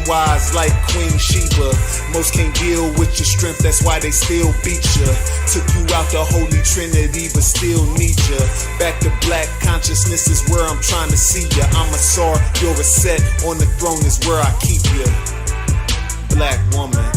wise like Queen Sheba. Most can't deal with your strength, that's why they still beat ya. Took you out the Holy Trinity, but still need ya. Back to black consciousness is where I'm trying to see ya. I'm a Sar, you're a set, on the throne is where I keep ya. Black woman.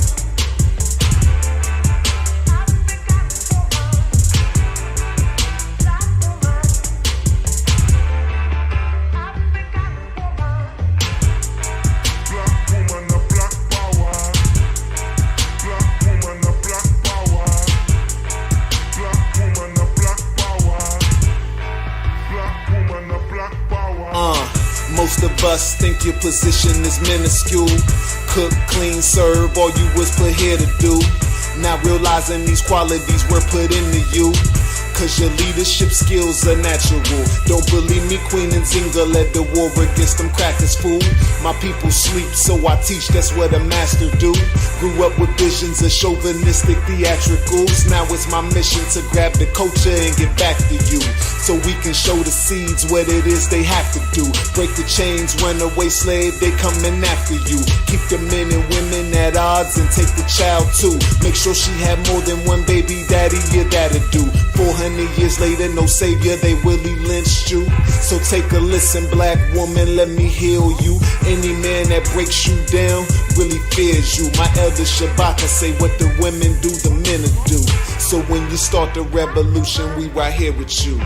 Most of us think your position is minuscule. Cook, clean, serve, all you was put here to do. Not realizing these qualities were put into you. Cause your leadership skills are natural. Don't believe me, Queen Nzinga led the war against them crackers, fool. My people sleep, so I teach, that's what a master do. Grew up with visions of chauvinistic theatricals. Now it's my mission to grab the culture and get back to you. So we can show the seeds what it is they have to do. Break the chains, runaway slave, they coming after you. Keep the men and women at odds and take the child too. Make sure she had more than one baby daddy, your dad'll do. 400 years later, no savior, they Willie lynched you. So take a listen, black woman, let me heal you. Any man that breaks you down really fears you. My elder Shabaka say what the women do, the men will do. So when you start the revolution, we right here with you.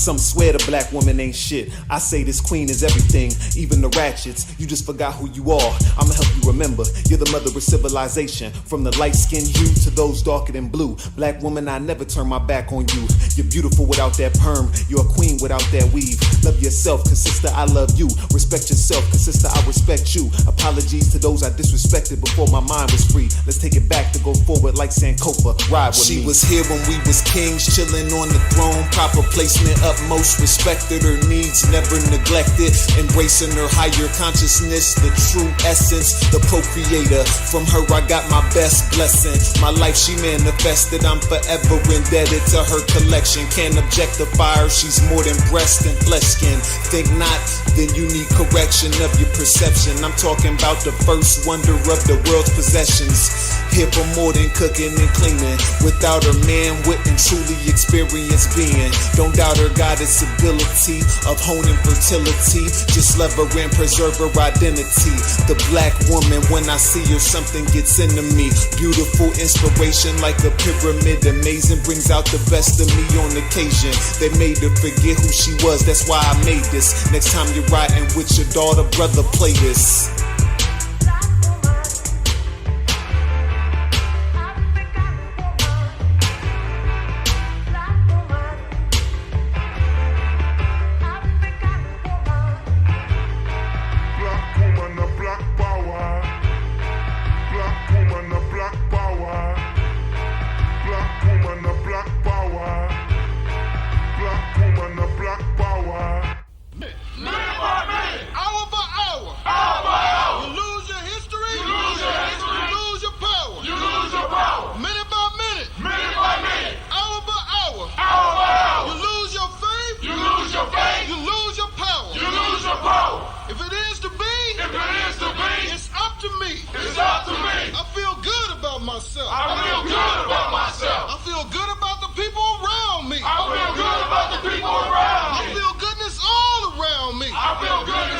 Some swear the black woman ain't shit. I say this queen is everything, even the ratchets. You just forgot who you are. I'ma help you remember. You're the mother of civilization. From the light-skinned hue to those darker than blue. Black woman, I never turn my back on you. You're beautiful without that perm. You're a queen without that weave. Love yourself, cause sister, I love you. Respect yourself, cause sister, I respect you. Apologies to those I disrespected before my mind was free. Let's take it back to go forward like Sankofa. Ride with me. She was here when we was kings, chilling on the throne. Proper placement, utmost respected. Her needs never neglected. Embracing her higher consciousness, the true essence, the procreator. From her I got my best blessing. My life she manifested. I'm forever indebted to her collection. Can't objectify her, she's more than breast and flesh skin. Think not, then you need correction of your perception. I'm talking about the first wonder of the world's possessions. Here for more than cooking and cleaning. Without her, man wouldn't truly experience being. Don't doubt her goddess ability of honing fertility. Just love her and preserve her identity. The black woman, when I see her, something gets into me. Beautiful inspiration like a pyramid. Amazing, brings out the best of me on occasion. They made her forget who she was, that's why I made this. Next time you're riding with your daughter, brother, play this. I feel goodness all around me. I feel good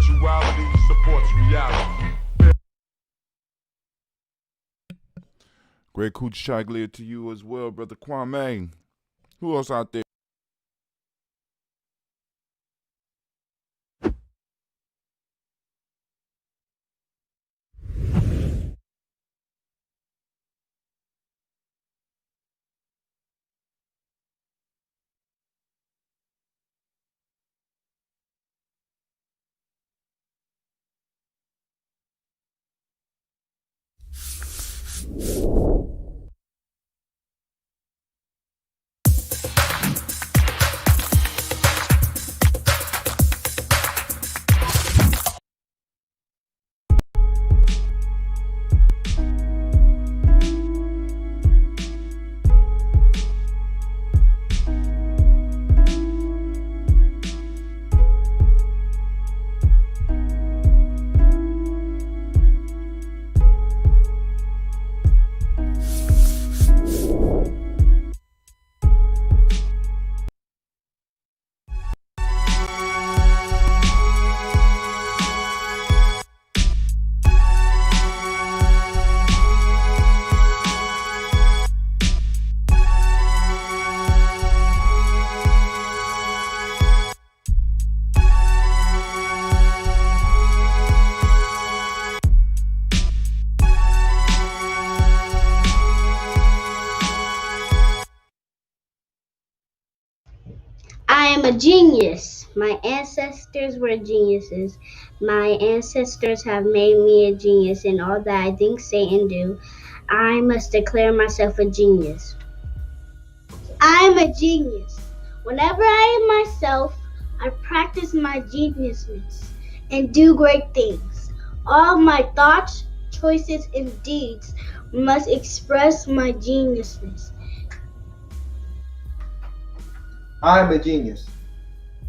Spirituality supports reality. Great Kujichagulia to you as well, Brother Kwame. Who else out there? I am a genius. My ancestors were geniuses. My ancestors have made me a genius in all that I think, say, and do. I must declare myself a genius. I am a genius. Whenever I am myself, I practice my geniusness and do great things. All my thoughts, choices, and deeds must express my geniusness. I am a genius.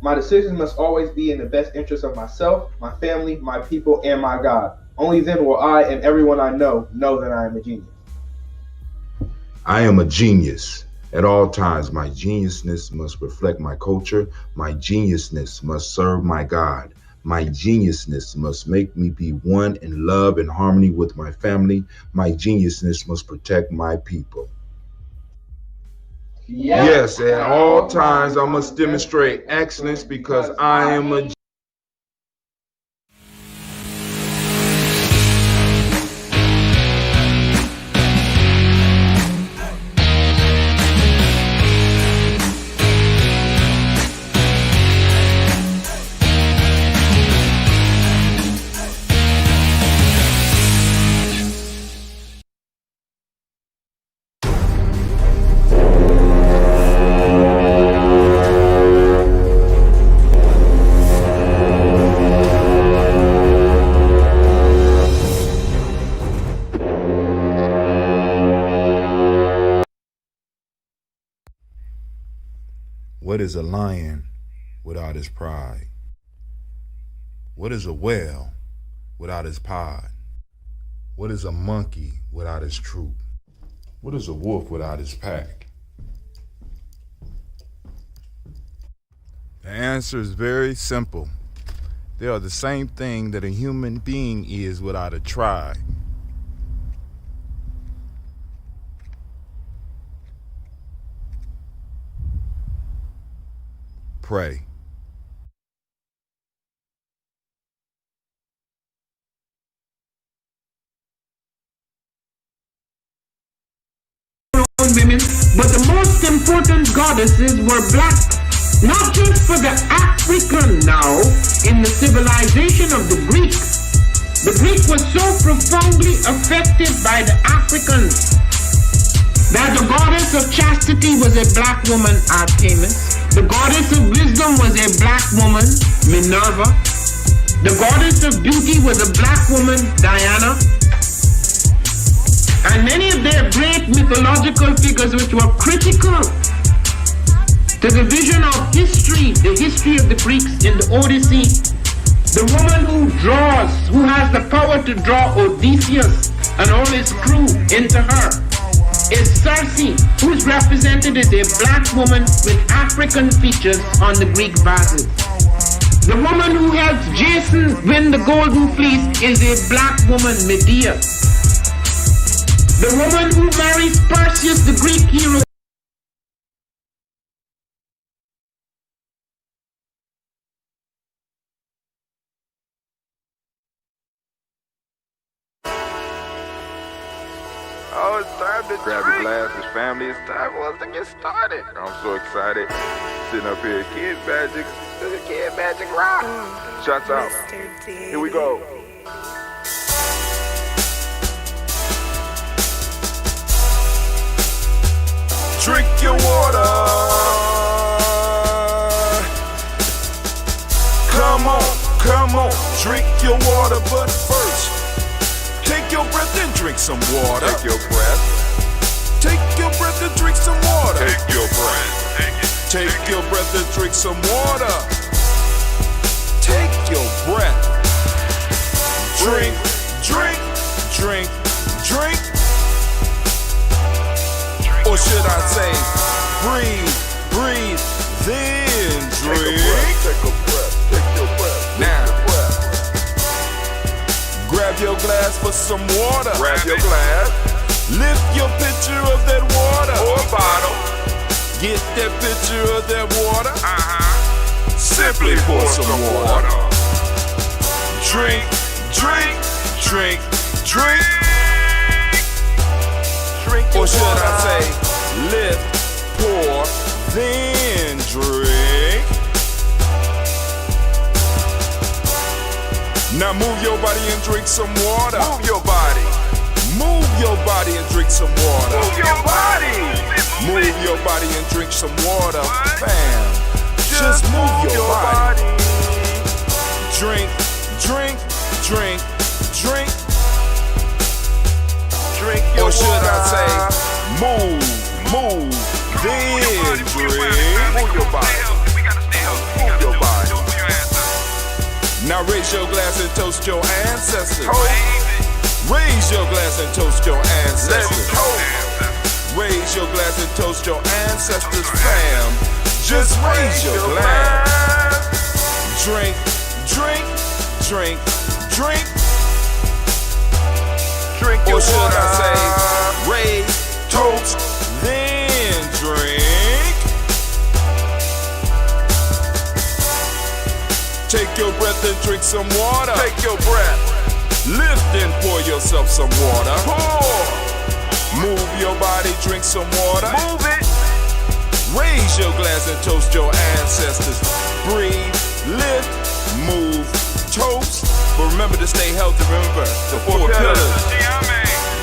My decisions must always be in the best interest of myself, my family, my people, and my God. Only then will I and everyone I know that I am a genius. I am a genius. At all times, my geniusness must reflect my culture. My geniusness must serve my God. My geniusness must make me be one in love and harmony with my family. My geniusness must protect my people. Yes, at all times I must demonstrate excellence because I am a What is a lion without his pride? What is a whale without his pod? What is a monkey without his troop? What is a wolf without his pack? The answer is very simple. They are the same thing that a human being is without a tribe. Pray. Women, but the most important goddesses were black, not just for the African now in the civilization of the Greek. The Greek was so profoundly affected by the Africans that the goddess of chastity was a black woman, Artemis. The goddess of wisdom was a black woman, Minerva. The goddess of beauty was a black woman, Diana. And many of their great mythological figures which were critical to the vision of history, the history of the Greeks in the Odyssey. The woman who has the power to draw Odysseus and all his crew into her is Circe, who is represented as a black woman with African features on the Greek vases. The woman who helps Jason win the golden fleece is a black woman, Medea. The woman who marries Perseus, the Greek hero. Oh, it's time to grab your glasses, family. It's time for us to get started. I'm so excited. Sitting up here, Kid Magic Rock. Shots out. Here we go. Drink your water. Come on, drink your water, but first, take your breath and drink some water. Take your breath. Take your breath and drink some water. Take your breath. Take your breath and drink some water. Take your breath. Drink, drink, drink, drink. Or should I say, breathe, breathe, then drink. Take a breath, take your breath. Now, grab your glass for some water. Grab your glass. Lift your pitcher of that water. Or bottle. Get that pitcher of that water. Simply pour some water. Drink, drink, drink, drink. Or should I say, lift, pour, then drink. Now move your body and drink some water. Move your body. Move your body and drink some water. Move your body. Move your body and drink some water. Bam. Just move your body. Drink, drink, drink, drink. Or should I say, move, then drink. Move your body. Move your body. Now raise your glass and toast your ancestors. Raise your glass and toast your ancestors. Raise your glass and toast your ancestors, fam. Just raise your glass. Drink, drink, drink, drink. Or should I say, raise, toast, then drink. Take your breath and drink some water. Take your breath. Lift and pour yourself some water. Pour. Move your body, drink some water. Move it. Raise your glass and toast your ancestors. Breathe, lift, move, toast. But remember to stay healthy. Remember the four pillars.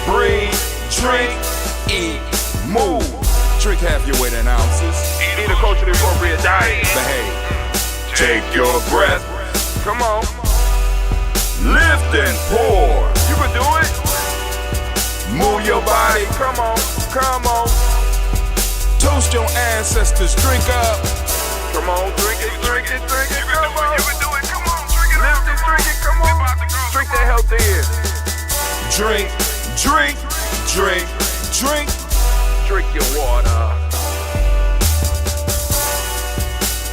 Breathe, drink, eat, move. Drink half your weight in ounces. Eat a culturally appropriate diet. Behave. Take your breath. Come on. Lift and pour. You can do it. Move your body. Come on. Come on. Toast your ancestors. Drink up. Come on. Drink it. Drink it. Drink it. Come on. You can do it. Come on. Drink it. Lift it. Drink it. Come on. Drink that healthy air. Drink. Drink, drink, drink. Drink your water.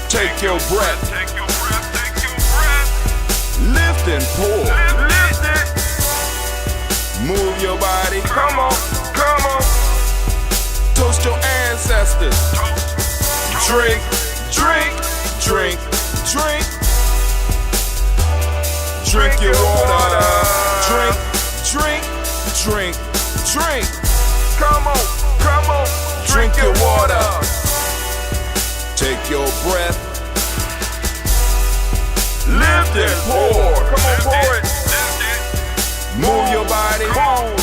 Take your breath. Take your breath. Take your breath. Lift and pour. Lift it. Move your body. Come on. Come on. Toast your ancestors. Drink, drink, drink, drink. Drink your water. Drink, drink. Drink, drink. Come on, come on. Drink your water. Take your breath. Lift and pour. Come on, pour it. Move your body. Move.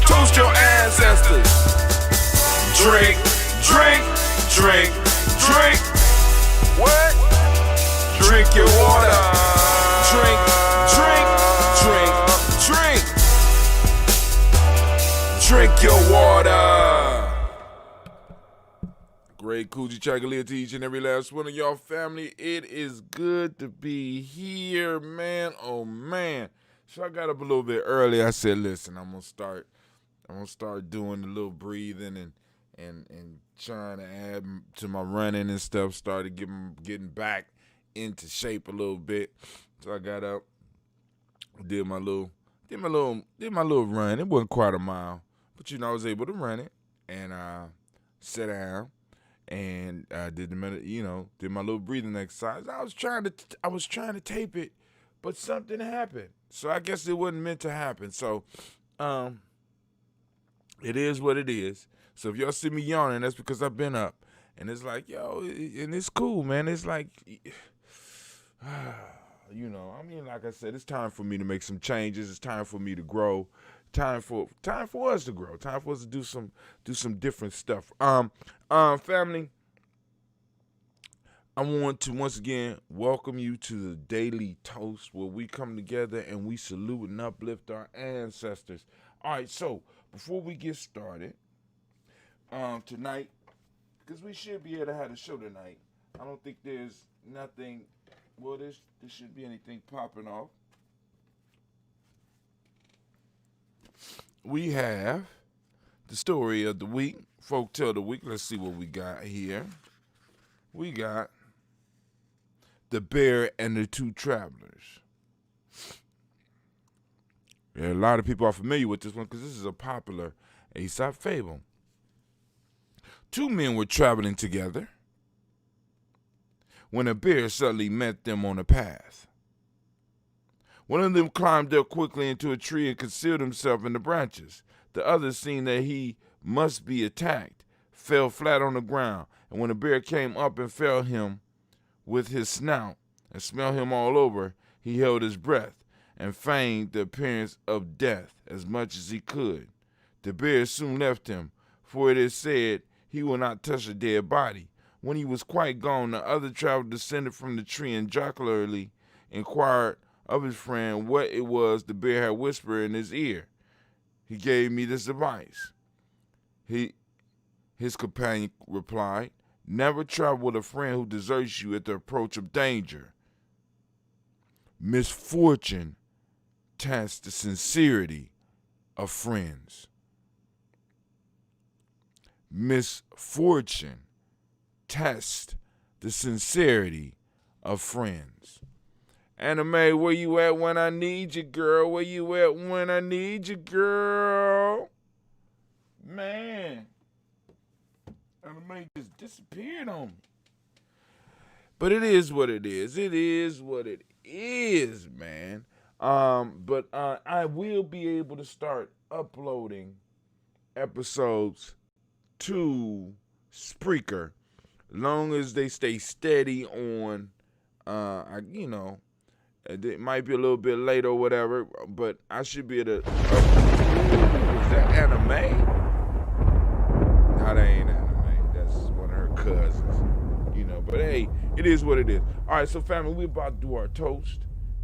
Toast your ancestors. Drink, drink, drink, drink. What? Drink your water. Drink, drink, drink. Drink. Drink your water. Great Kujichagulia to each and every last one of y'all, family. It is good to be here, man. Oh man. So I got up a little bit early. I said, listen, I'm gonna start doing a little breathing and and trying to add to my running and stuff. Started getting back into shape a little bit. So I got up, did my little run. It wasn't quite a mile, but I was able to run it, and sat down and did did my little breathing exercise. I was trying to tape it, but something happened. So I guess it wasn't meant to happen. So it is what it is. So if y'all see me yawning, that's because I've been up. And it's like, and it's cool, man. It's like, like I said, it's time for me to make some changes. It's time for me to grow. Time for us to grow. Time for us to do some different stuff. Family, I want to once again welcome you to the Daily Toast, where we come together and we salute and uplift our ancestors. All right, so before we get started, tonight, because we should be able to have a show tonight. I don't think there's nothing. Well, there shouldn't be anything popping off. We have the story of the week, folk tale of the week. Let's see what we got here. We got the Bear and the Two Travelers. Yeah, a lot of people are familiar with this one because this is a popular Aesop fable. Two men were traveling together when a bear suddenly met them on a path. One of them climbed up quickly into a tree and concealed himself in the branches. The other, seeing that he must be attacked, fell flat on the ground, and when the bear came up and felt him with his snout and smelled him all over, he held his breath and feigned the appearance of death as much as he could. The bear soon left him, for it is said he will not touch a dead body. When he was quite gone, the other traveler descended from the tree and jocularly inquired of his friend what it was the bear had whispered in his ear. He gave me this advice. His companion replied, never travel with a friend who deserts you at the approach of danger. Misfortune tests the sincerity of friends. Misfortune tests the sincerity of friends. Anime, where you at when I need you, girl? Where you at when I need you, girl? Man, Anime just disappeared on me. But it is what it is. It is what it is, man. But I will be able to start uploading episodes to Spreaker, long as they stay steady on. It might be a little bit late or whatever, but I should be able to. Is that Anime? No, that ain't Anime. That's one of her cousins. But hey, it is what it is. All right, so family, we're about to do our toast.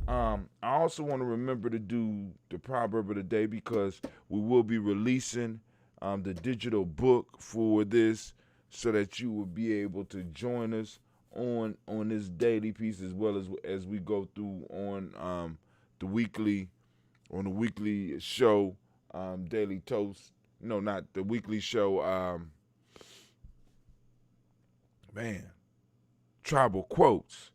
I also want to remember to do the proverb of the day because we will be releasing the digital book for this, so that you will be able to join us on this daily piece as well as we go through on the weekly show, Daily Toast. No, not the weekly show. Tribal quotes.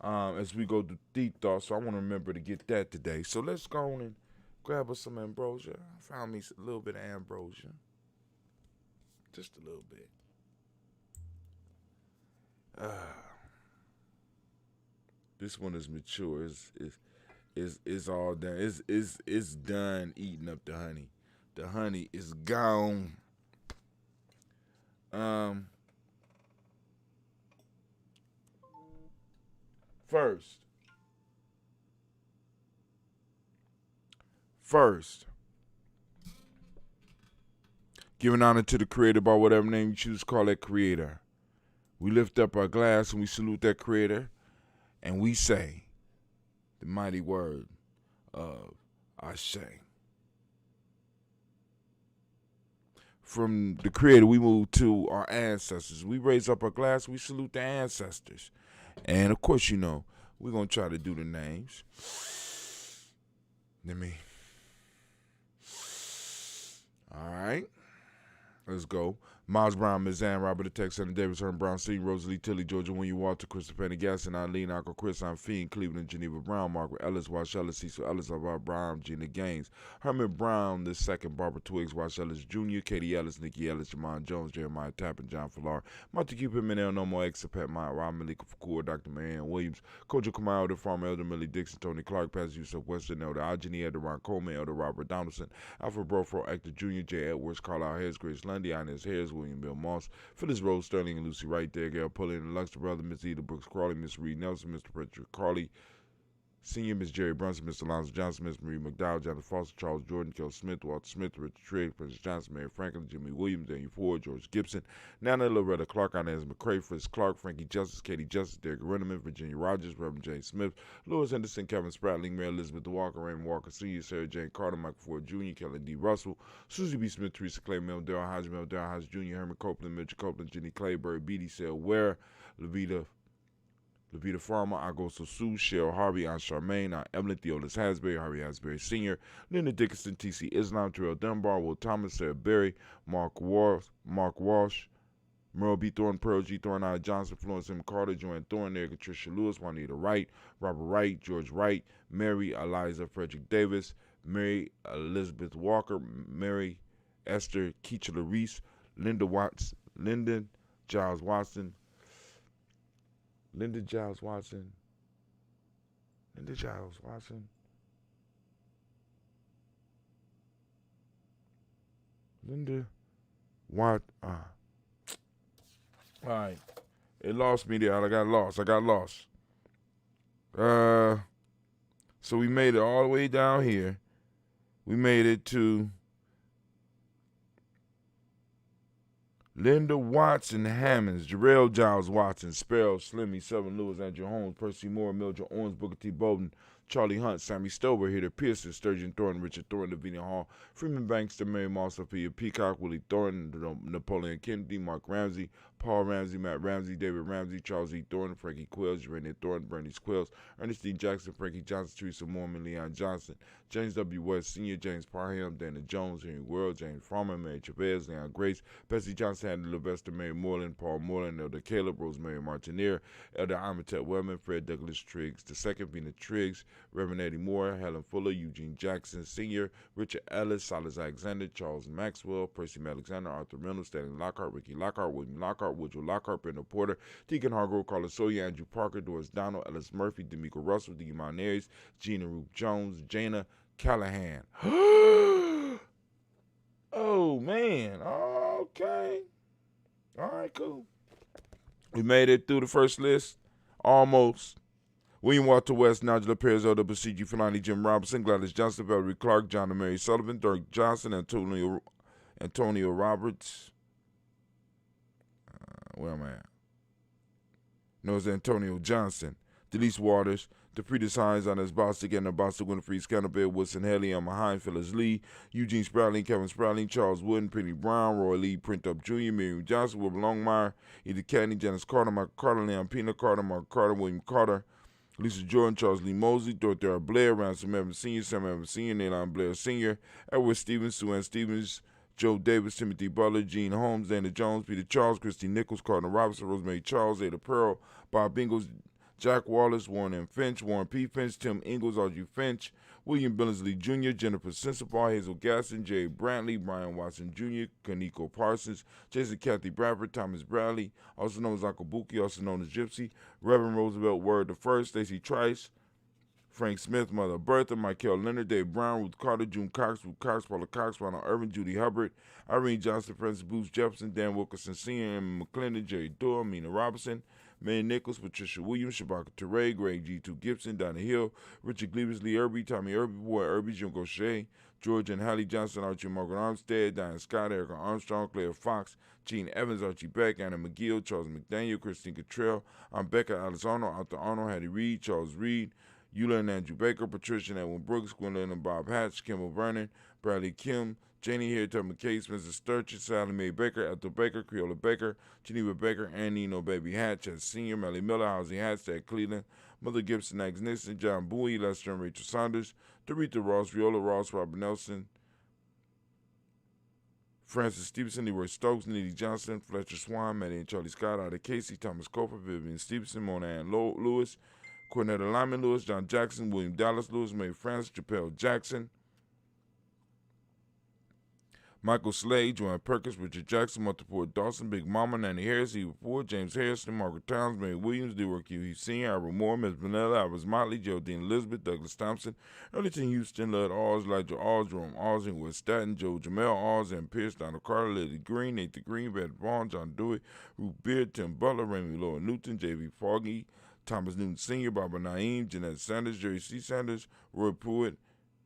As we go through deep thoughts, so I want to remember to get that today. So let's go on and grab us some ambrosia. I found me a little bit of ambrosia, just a little bit. This one is mature. It's all done. It's done eating up the honey. The honey is gone. First, giving honor to the Creator by whatever name you choose to call that Creator. We lift up our glass and we salute that Creator, and we say the mighty word of Ashe. From the Creator, we move to our ancestors. We raise up our glass, we salute the ancestors. And of course, we're going to try to do the names. All right. Let's go. Miles Brown, Ms. Ann, Robert the Tex, Senator Davis, Herman Brown, C. Rosalie Tilly, Georgia William Walter, Christopher Pendergasson, Eileen, Uncle Chris, I'm Fiend, Cleveland, Geneva Brown, Margaret Ellis, Wash Ellis, Cecil Ellis, Alvar Brown, Gina Gaines, Herman Brown, the second, Barbara Twiggs, Wash Ellis Jr., Katie Ellis, Nikki Ellis, Jamon Jones, Jeremiah Tappan, John Fallar, Martha Q. Pimentel, No More X, Pat Mott, Rob Malika Fakur, Dr. Marianne Williams, Kojo Kamau, Elder Farmer, Elder Millie Dixon, Tony Clark, Pastor Yusuf Western, Elder Ajani, Elder Ron Coleman, Elder Robert Donaldson, Alfred Brofro, Actor Jr., J. Edwards, Carlisle Harris, Grace Lundy, Inez Harris, William Bill Moss, Phyllis Rose, Sterling and Lucy Wright, there, Gail Pullen, the Luxor Brother, Miss Eda Brooks Crawley, Miss Reed Nelson, Mr. Patrick Carley, Senior, Miss Jerry Brunson, Mr. Alonzo Johnson, Miss Marie McDowell, Jonathan Foster, Charles Jordan, Kel Smith, Walter Smith, Richard Trigg, Princess Johnson, Mary Franklin, Jimmy Williams, Daniel Ford, George Gibson, Nana Loretta Clark, Inez McCrae, Fritz Clark, Frankie Justice, Katie Justice, Derek Renneman, Virginia Rogers, Reverend James Smith, Louis Henderson, Kevin Spratling, Mary Elizabeth Walker, Raymond Walker Sr., Sarah Jane Carter, Michael Ford Jr., Kelly D. Russell, Susie B. Smith, Teresa Clay, Mel Darrell Hodge Jr., Herman Copeland, Mitchell Copeland, Jenny Clayberry, Beatty Sale Ware, Levita Farmer, Agosto Sue, Cheryl Harvey, Aunt Charmaine, Aunt Evelyn, Theolis Hasbury, Harvey Hasbury Sr., Linda Dickinson, T.C. Islam, Terrell Dunbar, Will Thomas, Sarah Berry, Mark Walsh, Merle B. Thorne, Pearl G. Thorne, I. Johnson, Florence M. Carter, Joanne Thorne, Erica Tricia Lewis, Juanita Wright, Robert Wright, George Wright, Mary Eliza Frederick Davis, Mary Elizabeth Walker, Mary Esther Keachler Reese, Lyndon Giles Watson, Linda Giles Watson. All right. It lost me there. I got lost. So we made it all the way down here. We made it to Linda Watson Hammonds, Jarrell Giles Watson, Sparrow, Slimmy, Southern Lewis, Andrew Holmes, Percy Moore, Mildred Owens, Booker T. Bowden, Charlie Hunt, Sammy Stover, Hitter Pearson, Sturgeon Thornton, Richard Thornton, Lavinia Hall, Freeman Bankster, Mary Moss, Sophia Peacock, Willie Thornton, Napoleon Kennedy, Mark Ramsey, Paul Ramsey, Matt Ramsey, David Ramsey, Charles E. Thornton, Frankie Quills, Renee Thornton, Bernice Quills, Ernestine Jackson, Frankie Johnson, Teresa Mormon, Leon Johnson, James W. West Sr., James Parham, Dana Jones, Henry World, James Farmer, Mary Chavez, Leon Grace, Bessie Johnson, Andy Levester, Mary Moreland, Paul Moreland, Elder Caleb, Rosemary Martineer, Elder Amitette Wellman, Fred Douglas Triggs, the second Vina Triggs, Reverend Eddie Moore, Helen Fuller, Eugene Jackson Sr., Richard Ellis, Silas Alexander, Charles Maxwell, Percy Alexander, Arthur Reynolds, Stanley Lockhart, Ricky Lockhart, William Lockhart, Woodrow Lockhart, Brenda Porter, Deacon Hargrove, Carlos Sawyer, Andrew Parker, Doris Donald, Ellis Murphy, D'Amico Russell, D. Monares, Gina Ruth Jones, Jana Callahan. Oh, man. Okay. All right, cool. We made it through the first list. Almost. William Walter West, Nigel Perez, Elder Basiji Fulani, Jim Robinson, Gladys Johnson, Valerie Clark, John and Mary Sullivan, Dirk Johnson, Antonio Roberts. Where am I at? No, it's Antonio Johnson, Delise Waters, DeFridas Hines, Annes Bostic, Anna Bostic, Winfrey, Scannerville, Wilson Haley, Emma Hine, Phyllis Lee, Eugene Sprouting, Kevin Sprouting, Charles Wooden, Penny Brown, Roy Lee, Print Up Jr., Miriam Johnson, Wilbur Longmire, Edie Cadney, Janice Carter, Michael Carter, Leon Pina Carter, Mark Carter, William Carter, Lisa Jordan, Charles Lee Mosley, Dorothea Blair, Ransom Evans Sr., Sam Evans Sr., Naylon Blair Sr., Edward Stevens, Sue Ann Stevens, Joe Davis, Timothy Butler, Gene Holmes, Dana Jones, Peter Charles, Christy Nichols, Cardinal Robinson, Rosemary Charles, Ada Pearl, Bob Ingles, Jack Wallace, Warren M. Finch, Warren P. Finch, Tim Ingalls, Archie Finch, William Billingsley Jr., Jennifer Sensabaugh, Hazel Gasson, Jay Brantley, Brian Watson Jr., Kaneko Parsons, Jason Kathy Bradford, Thomas Bradley, also known as Uncle Buki, also known as Gypsy, Reverend Roosevelt Word I, Stacey Trice, Frank Smith, Mother Bertha, Michael Leonard, Dave Brown, Ruth Carter, June Cox, Ruth Cox, Paula Cox, Ronald Irvin, Judy Hubbard, Irene Johnson, Francis Booth Jefferson, Dan Wilkerson Sr., Emma McClendon, Jerry Doyle, Mina Robinson, Mary Nichols, Patricia Williams, Shabaka Teray, Greg G2 Gibson, Donna Hill, Richard Gleavis, Lee Irby, Tommy Irby, Boy Irby, Jim Gaucher, George and Hallie Johnson, Archie Margaret Armstead, Diane Scott, Erica Armstrong, Claire Fox, Gene Evans, Archie Beck, Anna McGill, Charles McDaniel, Christine Cottrell, Becca Alice Arnold, Arthur Arnold, Hattie Reed, Charles Reed, Eula and Andrew Baker, Patricia and Edwin Brooks, Gwendolyn and Bob Hatch, Kimball Vernon, Bradley Kim, Janie Harriet McCase, Mrs. Sturchin, Sally Mae Baker, Ethel Baker, Creola Baker, Geneva Baker, Annie No Baby Hatch, as Senior, Melly Miller, Housie Hatch, at Cleveland, Mother Gibson, Agnes Nixon, John Bowie, Lester and Rachel Saunders, Dorita Ross, Viola Ross, Robert Nelson, Francis Stevenson, Leroy Stokes, Neely Johnson, Fletcher Swan, Maddie and Charlie Scott, Ida Casey, Thomas Cofer, Vivian Stevenson, Mona Ann Lewis, Cornetta Lyman Lewis, John Jackson, William Dallas Lewis, Mary Francis, Chappelle Jackson, Michael Slade, Joanne Perkins, Richard Jackson, Martha Ford Dawson, Big Mama, Nanny Harris, Eva Ford, James Harrison, Margaret Towns, Mary Williams, Leroy Q. Heath Sr., Ira Moore, Ms. Vanilla, Iris Motley, Geraldine Elizabeth, Douglas Thompson, Ellington Houston, Lud Oz, Elijah Oz, Jerome Oz, West Staten, Joe Jamel Oz, and Pierce, Donald Carter, Lily Green, Nathan Green, Brad Vaughn, John Dewey, Ruth Beard, Tim Butler, Raymond Lloyd Newton, J.V. Foggy, Thomas Newton Sr., Barbara Naeem, Jeanette Sanders, Jerry C. Sanders, Roy Pruitt,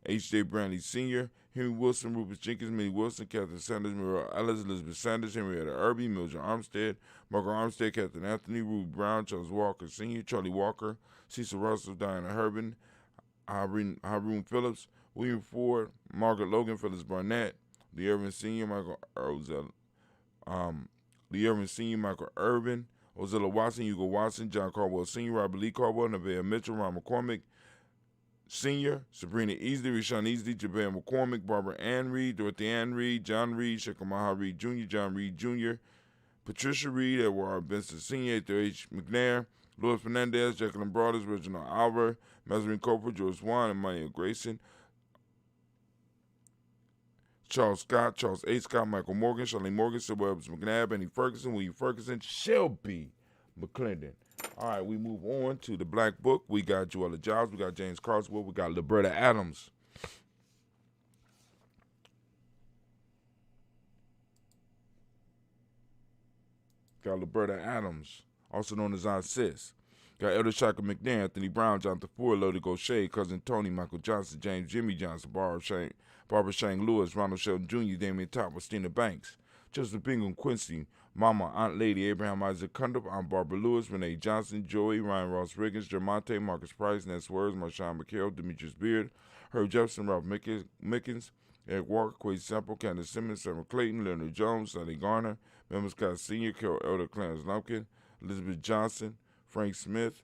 H.J. Brantley Sr., Henry Wilson, Rufus Jenkins, Minnie Wilson, Catherine Sanders, Muriel Ellis, Elizabeth Sanders, Henrietta Irby, Mildred Armstead, Margaret Armstead, Catherine Anthony, Ruby Brown, Charles Walker Sr., Charlie Walker, Cecil Russell, Diana Herbin, Haroon Phillips, William Ford, Margaret Logan, Phyllis Barnett, Lee Irvin Sr., Michael Irvin, Ozella Watson, Hugo Watson, John Caldwell Sr., Robert Lee Caldwell, Nevaeh Mitchell, Ron McCormick, Senior, Sabrina Easley, Rashawn Easley, Jabez McCormick, Barbara Ann Reed, Dorothy Ann Reed, John Reed, Shekamaha Reed Jr., John Reed Jr., Patricia Reed, Edward R. Benson Sr., Arthur H. McNair, Louis Fernandez, Jacqueline Broaders, Reginald Alver, Mazarin Cooper, George Swan, and Maria Grayson, Charles Scott, Charles A. Scott, Michael Morgan, Charlene Morgan, Sybil Evans McNabb, Annie Ferguson, William Ferguson, Shelby McClendon. All right, we move on to the Black Book. We got Joella Giles, we got James Carswell, we got Liberta Adams. Got Liberta Adams, also known as Aunt Sis. Got Elder Shaka McNair, Anthony Brown, Jonathan Ford, Lodi Gaucher, Cousin Tony, Michael Johnson, James Jimmy Johnson, Barbara Shane Lewis, Ronald Sheldon Jr., Damian Top, Christina Banks, Joseph Bingham Quincy, Mama, Aunt Lady, Abraham Isaac Cundiff, Aunt Barbara Lewis, Renee Johnson, Joey, Ryan Ross Riggins, Jermonte, Marcus Price, Ness Words, Marshawn McHale, Demetrius Beard, Herb Jefferson, Ralph Mickens, Eric Walker, Quade Sample, Candace Simmons, Sarah Clayton, Leonard Jones, Sonny Garner, Member Scott Sr., Carol Elder, Clarence Lumpkin, Elizabeth Johnson, Frank Smith,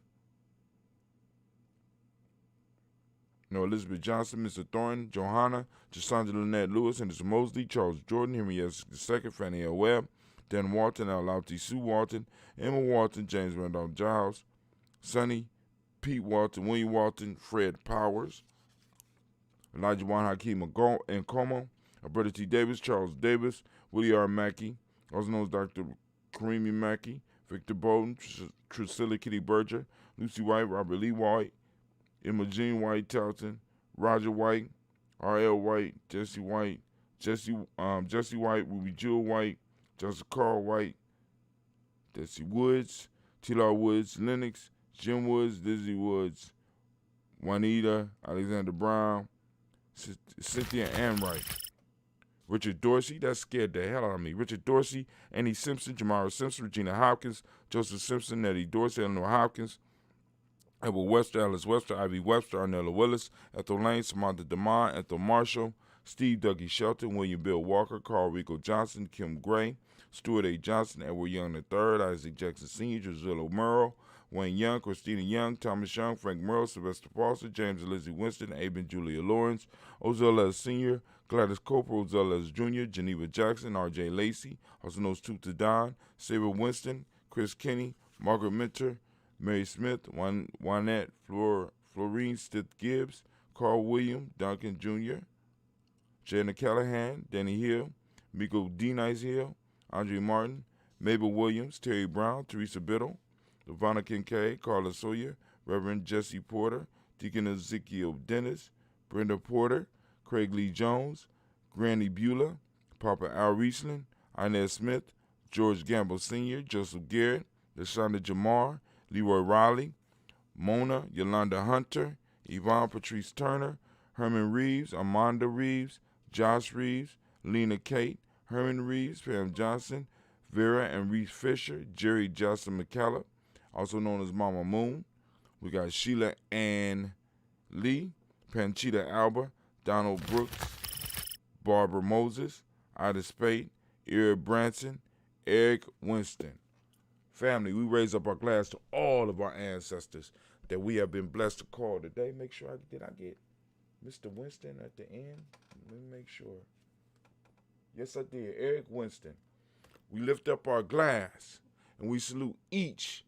Elizabeth Johnson, Mr. Thornton, Johanna, Jasandra Lynette Lewis, Henderson Mosley, Charles Jordan, Henry S. II, Fannie L. Webb, Dan Walton, Alauti Sue Walton, Emma Walton, James Randolph Giles, Sonny, Pete Walton, William Walton, Fred Powers, Elijah Juan Hakeem Nkomo, Alberta T. Davis, Charles Davis, Willie R. Mackey, also known as Dr. Karimi Mackey, Victor Bowden, Trusilla Kitty Berger, Lucy White, Robert Lee White, Emma Jean White Talton, Roger White, R.L. White, Jesse White, Jesse White, Ruby Jewel White, Joseph Carl White, Jesse Woods, T.L.R. Woods, Lennox, Jim Woods, Lizzie Woods, Juanita, Alexander Brown, Cynthia Anwright, Richard Dorsey, that scared the hell out of me. Richard Dorsey, Annie Simpson, Jamara Simpson, Regina Hopkins, Joseph Simpson, Nettie Dorsey, Eleanor Hopkins, Edward Webster, Alice Webster, Ivy Webster, Arnella Willis, Ethel Lane, Samantha DeMond, Ethel Marshall, Steve Dougie Shelton, William Bill Walker, Carl Rico Johnson, Kim Gray, Stuart A. Johnson, Edward Young III, Isaac Jackson Sr., Drusilla Merle, Wayne Young, Christina Young, Thomas Young, Frank Merle, Sylvester Foster, James and Lizzie Winston, Abe and Julia Lawrence, Ozell S. Sr., Gladys Cooper, Ozell S. Jr., Geneva Jackson, R.J. Lacey, also known as Toot to Don, Sarah Winston, Chris Kinney, Margaret Minter, Mary Smith, Juanette Florine Stith Gibbs, Carl William, Duncan Jr., Jana Callahan, Danny Hill, Miko D. Nice Hill, Andre Martin, Mabel Williams, Terry Brown, Teresa Biddle, Lavonna Kincaid, Carla Sawyer, Reverend Jesse Porter, Deacon Ezekiel Dennis, Brenda Porter, Craig Lee Jones, Granny Beulah, Papa Al Riesling, Inez Smith, George Gamble Sr., Joseph Garrett, LaShonda Jamar, Leroy Riley, Mona Yolanda Hunter, Yvonne Patrice Turner, Herman Reeves, Amanda Reeves, Josh Reeves, Lena Kate, Herman Reeves, Pam Johnson, Vera and Reese Fisher, Jerry Johnson McCallum, also known as Mama Moon. We got Sheila Ann Lee, Panchita Alba, Donald Brooks, Barbara Moses, Ida Spade, Eric Branson, Eric Winston. Family, we raise up our glass to all of our ancestors that we have been blessed to call today. Make sure did I get Mr. Winston at the end? Let me make sure. Yes, I did. Eric Winston. We lift up our glass and we salute each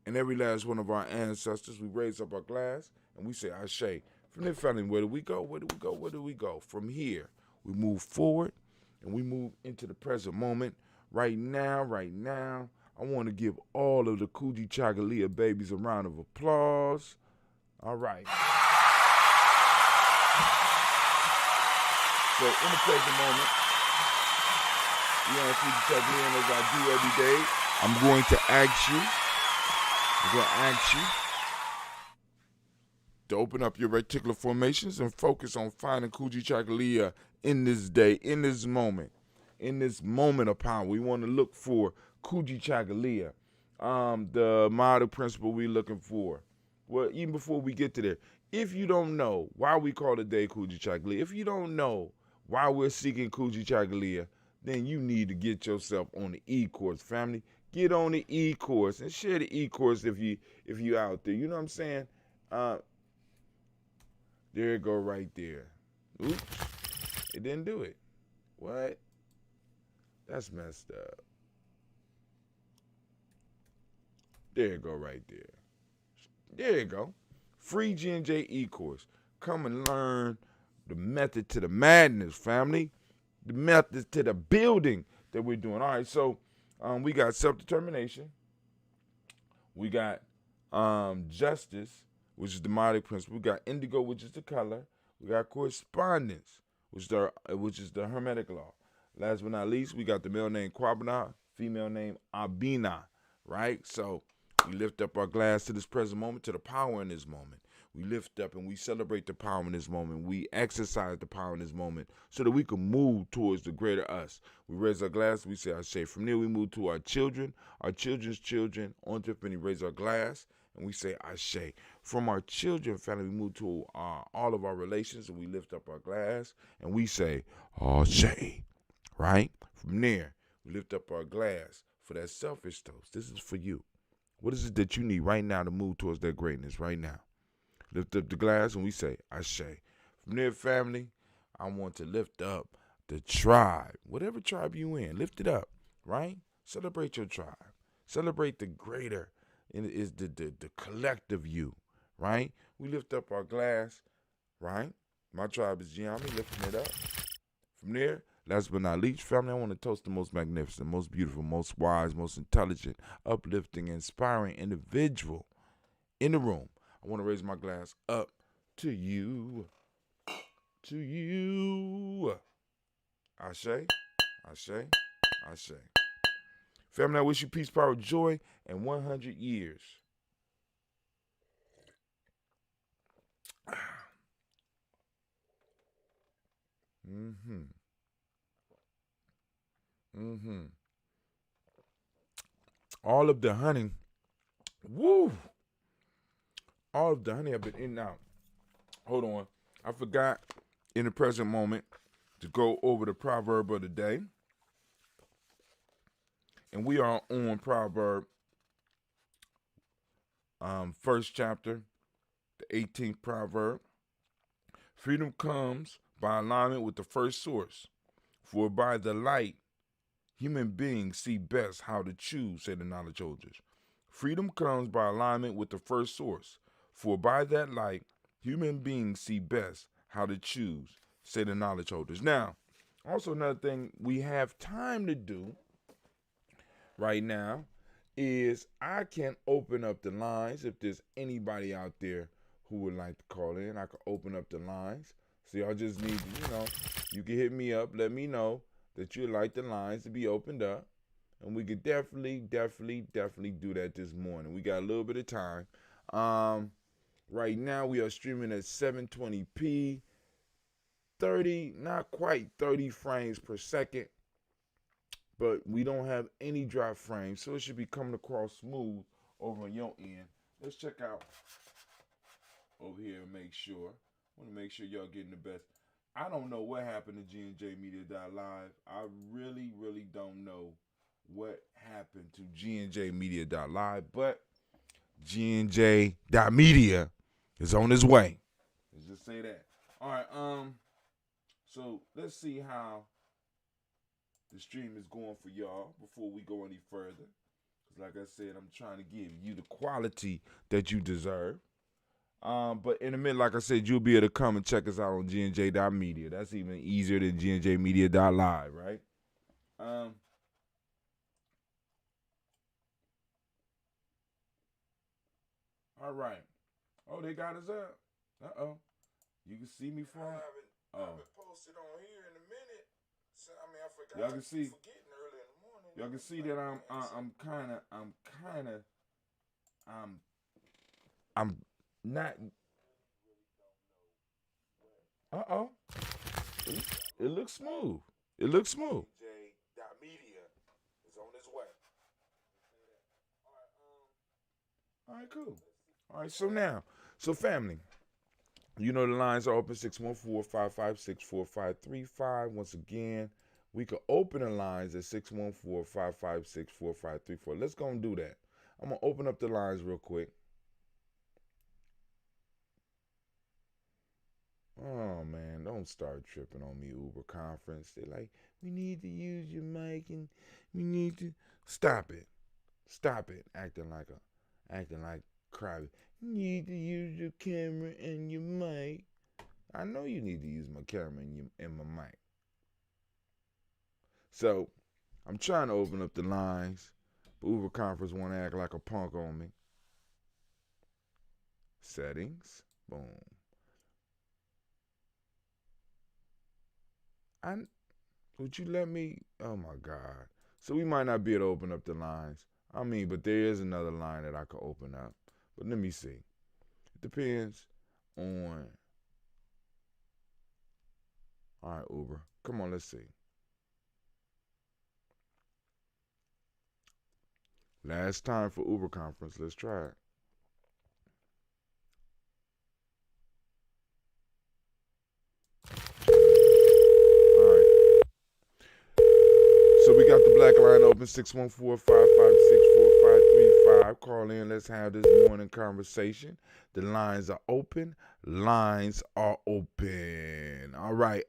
and every last one of our ancestors. We raise up our glass and we say, Ashe. From there, family, where do we go? Where do we go? Where do we go? From here, we move forward and we move into the present moment. Right now, I want to give all of the Kujichagulia babies a round of applause. All right. So, in the present moment, we on Kujichagulia, and as I do every day, I'm going to ask you to open up your reticular formations and focus on finding Kujichagulia in this day, in this moment of power. We want to look for Kujichagulia, the model principle we're looking for. Well, even before we get to there, if you don't know why we call the day Kujichagulia, if you don't know why we're seeking Kujichagulia, then you need to get yourself on the E-course, family. Get on the E-course and share the E-course if you out there. You know what I'm saying? There it go right there. Oops. It didn't do it. What? That's messed up. There you go right there. There you go. Free G&J E-course. Come and learn the method to the madness, family. The method to the building that we're doing. All right, so we got self-determination. We got justice, which is the demonic principle. We got indigo, which is the color. We got correspondence, which is the hermetic law. Last but not least, we got the male name Kwabena, female name Abina, right? So we lift up our glass to this present moment, to the power in this moment. We lift up and we celebrate the power in this moment. We exercise the power in this moment so that we can move towards the greater us. We raise our glass, we say Ashe. From there, we move to our children, our children's children. On to infinity, raise our glass, and we say Ashe. From our children, family, we move to all of our relations, and we lift up our glass, and we say Ashe, right? From there, we lift up our glass for that selfish toast. This is for you. What is it that you need right now to move towards that greatness right now? Lift up the glass and we say, Ashe. From there, family, I want to lift up the tribe. Whatever tribe you in, lift it up, right? Celebrate your tribe. Celebrate the greater, is the collective you, right? We lift up our glass, right? My tribe is Gye-Nyame, lifting it up. From there, last but not least, family, I want to toast the most magnificent, most beautiful, most wise, most intelligent, uplifting, inspiring individual in the room. I want to raise my glass up to you. To you. Ashe. Ashe. Ashe. Family, I wish you peace, power, joy, and 100 years. All of the honey. Woo! All of the honey I've been in and out. Hold on. I forgot in the present moment to go over the proverb of the day. And we are on proverb, first chapter, the 18th proverb. Freedom comes by alignment with the first source. For by the light, human beings see best how to choose, say the knowledge holders. Freedom comes by alignment with the first source. For by that light, human beings see best how to choose, say the knowledge holders. Now, also another thing we have time to do right now is I can open up the lines. If there's anybody out there who would like to call in, I can open up the lines. So y'all just need to, you can hit me up, let me know that you'd like the lines to be opened up. And we could definitely do that this morning. We got a little bit of time. Right now we are streaming at 720p, 30, not quite 30 frames per second, but we don't have any drop frames, so it should be coming across smooth over on your end. Let's check out over here and make sure. I want to make sure y'all getting the best. I don't know what happened to GNJmedia.live. I really don't know what happened to GNJmedia.live, but GNJ.media is on his way. Let's just say that. All right, so let's see how the stream is going for y'all before we go any further. Because like I said, I'm trying to give you the quality that you deserve. But in a minute, like I said, you'll be able to come and check us out on gnj.media. That's even easier than gnjmedia.live, right? All right. Oh, they got us up. Uh-oh. You can see me from. I haven't posted on here in a minute. So, I mean, I forgot. Y'all can see. Forgetting early in the morning. Y'all can see that I'm not. Uh-oh. It looks smooth. It looks smooth. J.Media is on its way. All right, cool. All right, so family, you know the lines are open, 614-556-4535. Once again, we could open the lines at 614-556-4534. Let's go and do that. I'm going to open up the lines real quick. Oh, man, don't start tripping on me, Uber Conference. They're like, we need to use your mic and we need to... Stop it. Acting like crying. You need to use your camera and your mic. I know you need to use my camera and my mic. So, I'm trying to open up the lines, but Uber Conference want to act like a punk on me. Settings. Boom. Would you let me? Oh my God. So we might not be able to open up the lines. I mean, but there is another line that I could open up. But let me see. It depends on. All right, Uber. Come on, let's see. Last time for Uber Conference. Let's try it. So we got the black line open, 614-556-4535. Call in. Let's have this morning conversation. The lines are open. All right.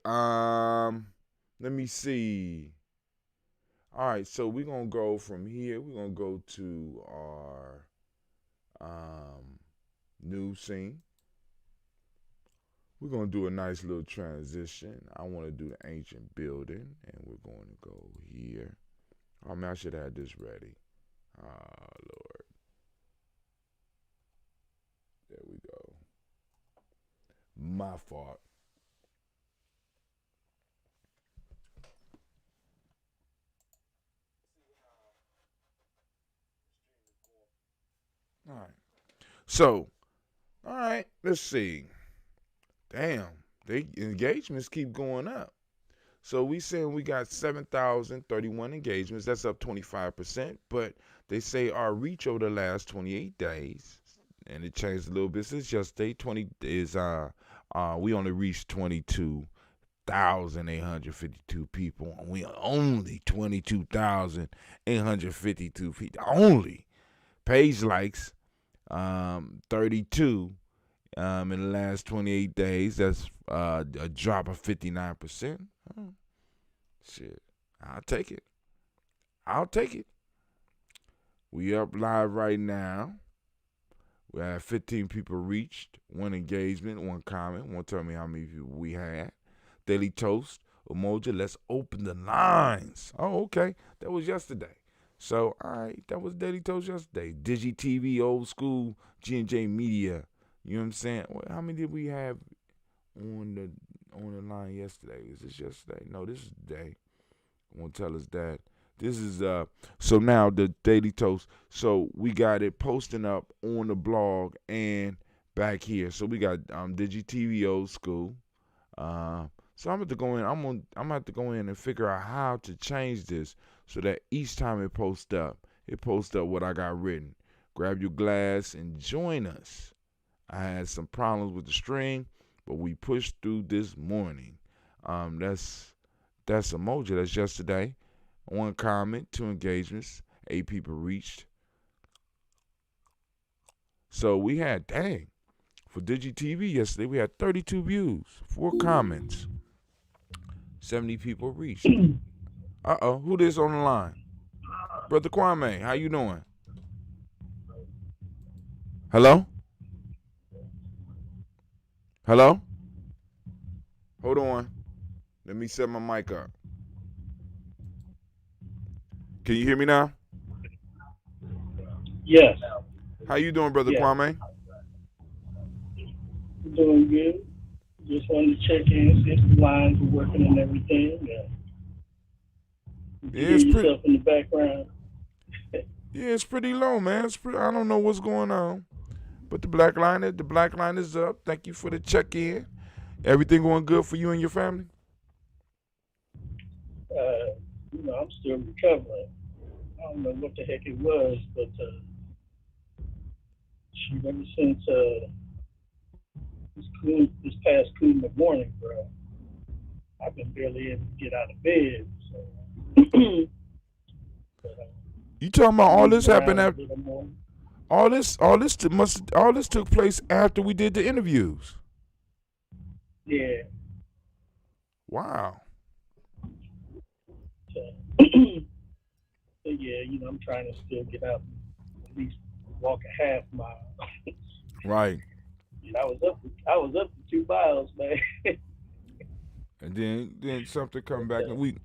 Let me see. All right. So we're going to go from here. We're going to go to our news scene. We're going to do a nice little transition. I want to do the ancient building, and we're going to go here. I mean, I should have this ready. Lord. There we go. My fault. All right. So, all right, let's see. Damn, the engagements keep going up. So we saying we got 7,031 engagements. That's up 25%. But they say our reach over the last 28 days, and it changed a little bit since yesterday. We only reached 22,852 people. We are only 22,852 people. Only page likes 32. In the last 28 days, that's a drop of 59%. Shit, I'll take it. We up live right now. We have 15 people reached, 1 engagement, 1 comment. Won't tell me how many people we had. Daily Toast, emoji. Let's open the lines. Oh, okay. That was yesterday. So, all right, that was Daily Toast yesterday. Digi TV, old school, G&J Media. You know what I'm saying? How many did we have on the line yesterday? Is this yesterday? No, this is today. Won't tell us that. This is so now the Daily Toast. So we got it posting up on the blog and back here. So we got Digi TV old school. So I'm going to go in. I'm gonna have to go in and figure out how to change this so that each time it posts up what I got written. Grab your glass and join us. I had some problems with the stream, but we pushed through this morning. That's emoji. That's yesterday. 1 comment, 2 engagements, 8 people reached. So we had, for DigiTV yesterday, we had 32 views, 4 comments, 70 people reached. Who this on the line? Brother Kwame, how you doing? Hello? Hello? Hold on. Let me set my mic up. Can you hear me now? Yes. How you doing, Brother Kwame? Doing good. Just wanted to check in, see if the lines were working and everything. You hear yourself in the background. Yeah, it's pretty low, man. I don't know what's going on. But the black line is up. Thank you for the check-in. Everything going good for you and your family? I'm still recovering. I don't know what the heck it was, but ever since this past Kuumba morning, bro, I've been barely able to get out of bed. So, you talking about all this happened after? All this took place after we did the interviews. Yeah. Wow. So, yeah, I'm trying to still get out, at least walk a half mile. Right. And I was up to 2 miles, man. And then something come back, and we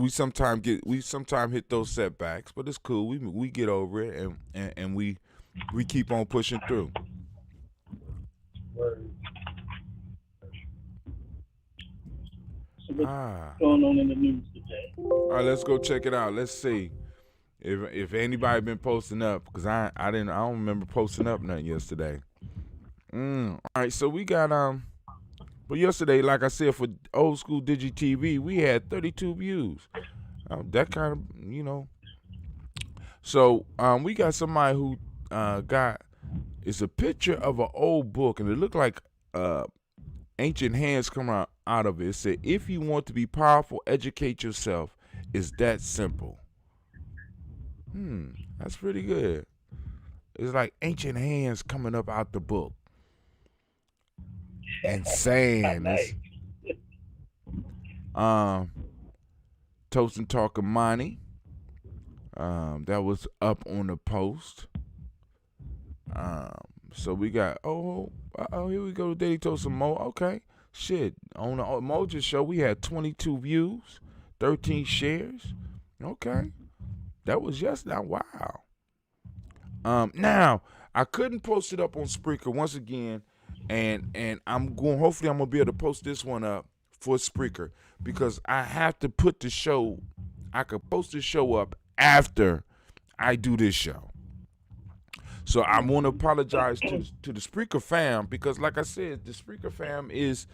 sometimes hit those setbacks, but it's cool. We get over it, and we keep on pushing through. Word. So what's going on in the news today? All right, let's go check it out. Let's see if anybody been posting up, because I don't remember posting up nothing yesterday. All right, so we got but yesterday, like I said, for old school Digi TV, we had 32 views. That kind of, So we got somebody who it's a picture of an old book, and it looked like ancient hands come out of it. It said, "If you want to be powerful, educate yourself. It's that simple." That's pretty good. It's like ancient hands coming up out the book and saying this. Toast&Talk Amani. That was up on the post. So we got here we go, Daily Toast and Mo. Okay. Shit. On the Mojo show we had 22 views, 13 shares. Okay. That was yesterday. Wow. Now I couldn't post it up on Spreaker once again, and hopefully I'm gonna be able to post this one up for Spreaker, because I have to put the show. I could post the show up after I do this show. So I want to apologize to the Spreaker fam, because like I said, the Spreaker fam is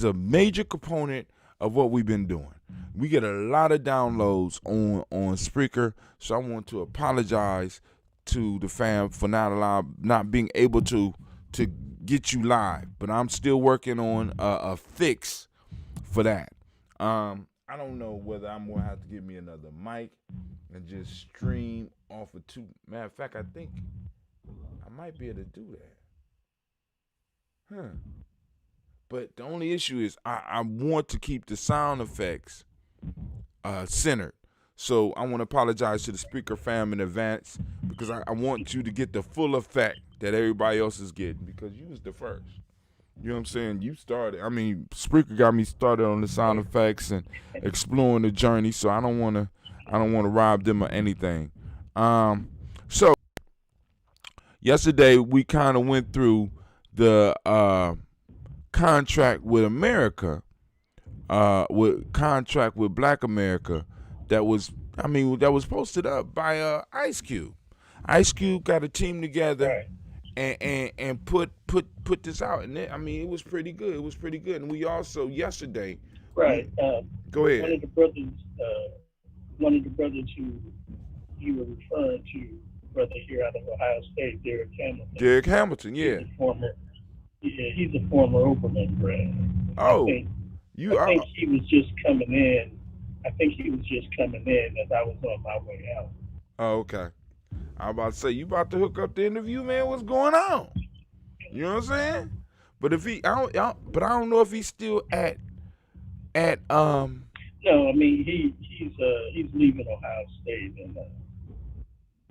a major component of what we've been doing. We get a lot of downloads on Spreaker, so I want to apologize to the fam for not being able to get you live. But I'm still working on a fix for that. I don't know whether I'm gonna have to give me another mic and just stream off of two. Matter of fact, I think I might be able to do that. But the only issue is I want to keep the sound effects centered. So I want to apologize to the Spreaker fam in advance, because I want you to get the full effect that everybody else is getting, because you was the first. You know what I'm saying? You started. I mean, Spreaker got me started on the sound effects and exploring the journey. So I don't want to rob them of anything. So yesterday we kind of went through the contract with America, with contract with Black America that was posted up by Ice Cube. Ice Cube got a team together and put this out, and it was pretty good. It was pretty good. And we also yesterday, right? Go ahead. One of the brothers who you were referring to, brother here out of Ohio State, Derek Hamilton. Derek Hamilton, yeah. He's a former Oberlin grad. Oh, I think he was just coming in. I think he was just coming in as I was on my way out. Oh, okay. I'm about to say, you about to hook up the interview, man. What's going on? You know what I'm saying? But if I don't know if he's still at No, No, I mean he's leaving Ohio State and I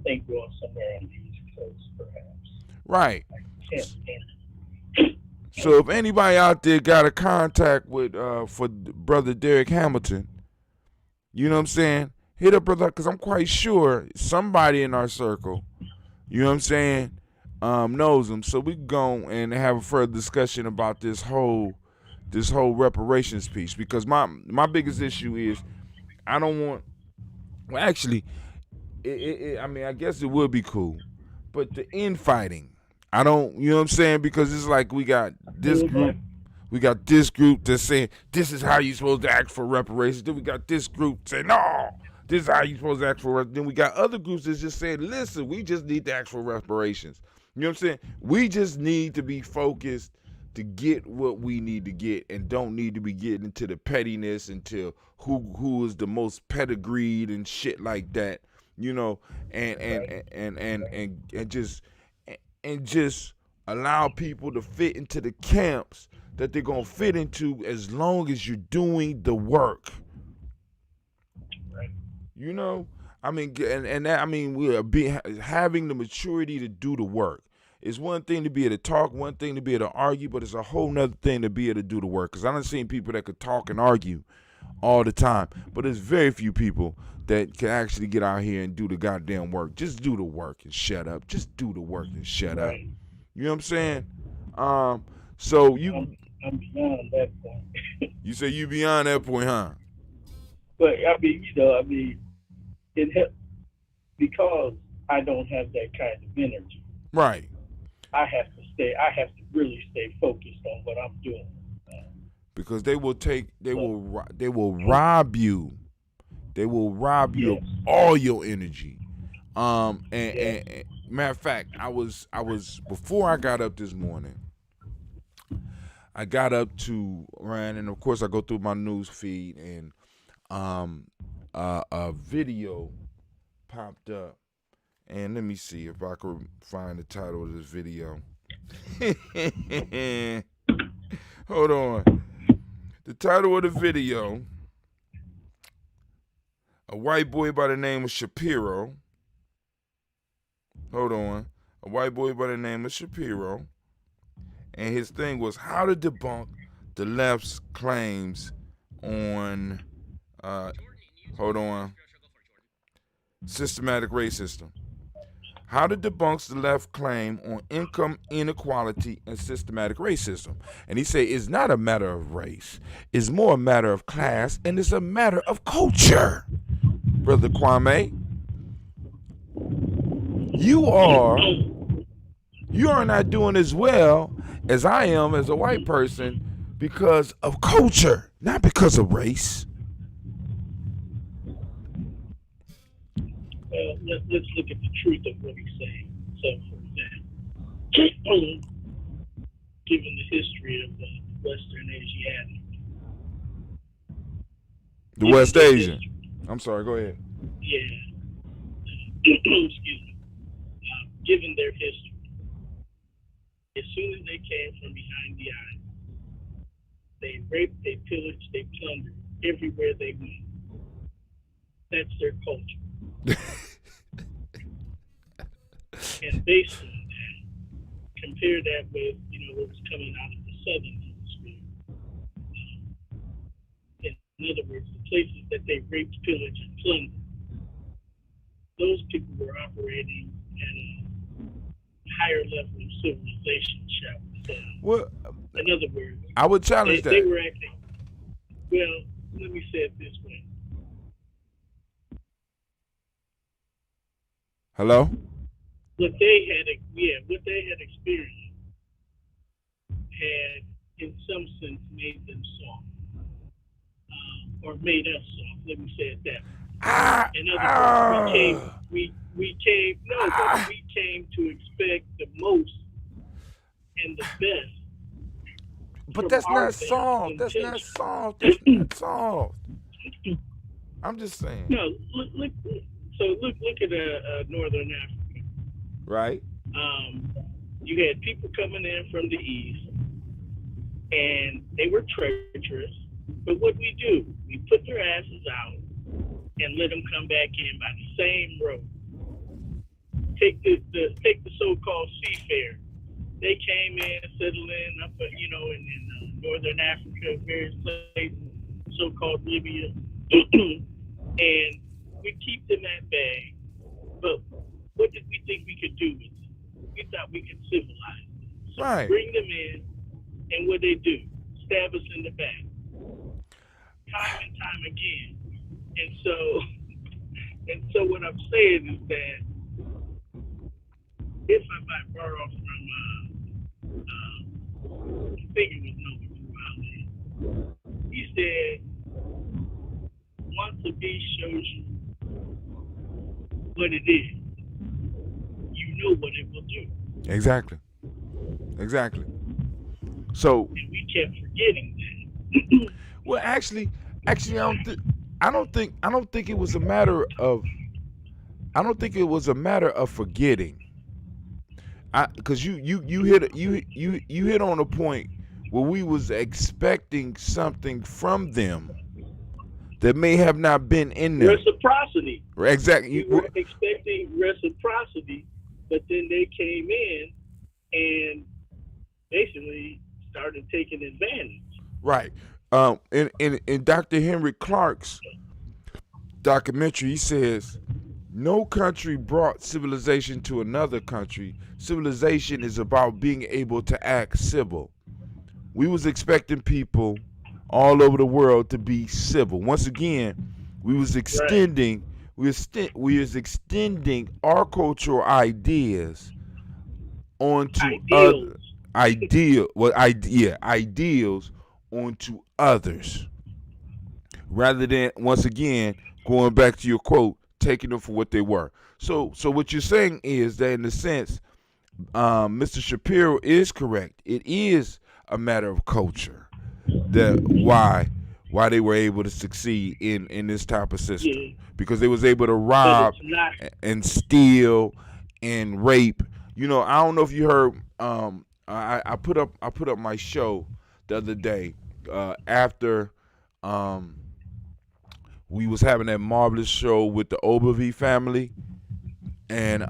think going somewhere on the East Coast, perhaps. Right. I can't. So if anybody out there got a contact with for brother Derek Hamilton, you know what I'm saying? Hit up brother, because I'm quite sure somebody in our circle, you know what I'm saying, knows him. So we can go and have a further discussion about this whole reparations piece, because my biggest issue is I don't want. Well, actually, I mean, I guess it would be cool, but the infighting, I don't. You know what I'm saying? Because it's like we got this group that's saying this is how you supposed to act for reparations. Then we got this group saying no, this is how you supposed to act for. Then we got other groups that's just saying, listen, we just need to act for reparations. You know what I'm saying? We just need to be focused to get what we need to get, and don't need to be getting into the pettiness into who is the most pedigreed and shit like that, you know, and just allow people to fit into the camps that they're gonna fit into as long as you're doing the work. Right. You know, I mean, and that, I mean, having the maturity to do the work. It's one thing to be able to talk, one thing to be able to argue, but it's a whole nother thing to be able to do the work. Because I done seen people that could talk and argue all the time, but there's very few people that can actually get out here and do the goddamn work. Just do the work and shut up. Just do the work and shut up. You know what I'm saying? So I'm beyond that point. You say you beyond that point, huh? But I mean, it helps because I don't have that kind of energy. Right. I have to really stay focused on what I'm doing. Because they will rob you. They will rob you of all your energy. And matter of fact, I was before I got up this morning, I got up to ran, and of course I go through my news feed, and a video popped up. And let me see if I could find the title of this video. Hold on. The title of the video, a white boy by the name of Shapiro. Hold on. A white boy by the name of Shapiro. And his thing was how to debunk the left's claims on, systematic racism. How to debunk the left claim on income inequality and systematic racism. And he say it's not a matter of race. It's more a matter of class, and it's a matter of culture. Brother Kwame, you are not doing as well as I am as a white person because of culture, not because of race. Well, let's look at the truth of what he's saying. So, for example, given the history of the Western Asiatic. The West Asian. I'm sorry, go ahead. Yeah. Excuse me. Given their history, as soon as they came from behind the island, they raped, they pillaged, they plundered everywhere they went. That's their culture. And based on that, compare that with what was coming out of the Southern Hemisphere. In other words, the places that they raped, pillaged, and plundered, those people were operating at a higher level of civilization, shall we say. Well, in other words, I would challenge that. They were acting. Well, let me say it this way. Hello? What they had experienced had, in some sense, made them soft, or made us soft. Let me say it that way. In other words, we came to expect the most and the best. But that's not soft. That's not soft. That's not soft. I'm just saying. No, look. So look at Northern Africa. Right. You had people coming in from the east, and they were treacherous. But what we do, we put their asses out and let them come back in by the same road. Take the so-called seafarer. They came in, settled in up, in northern Africa, various places, so-called Libya, and we keep them at bay. But what did we think we could do with them? We thought we could civilize them. So Right. bring them in, and what they do? Stab us in the back, time and time again. And so what I'm saying is that if I might borrow from, I think it was Noah Crowley, he said, once a beast shows you what it is, you know what it will do. Exactly. So, and we kept forgetting that. well, actually, I don't think it was a matter of. I don't think it was a matter of forgetting. Because you hit on a point where we was expecting something from them that may have not been in them. Reciprocity. Exactly. We were expecting reciprocity, but then they came in and basically started taking advantage. Right. In Dr. Henry Clark's documentary, he says, no country brought civilization to another country. Civilization is about being able to act civil. We was expecting people all over the world to be civil. Once again, we was extending we was extending our cultural ideas onto other ideals onto others, rather than, once again, going back to your quote, taking them for what they were. So what you're saying is that, in a sense, Mr. Shapiro is correct. It is a matter of culture that why they were able to succeed in this type of system, because they was able to rob and steal and rape. I don't know if you heard. I put up my show the other day after we was having that marvelous show with the Ogilvy family, and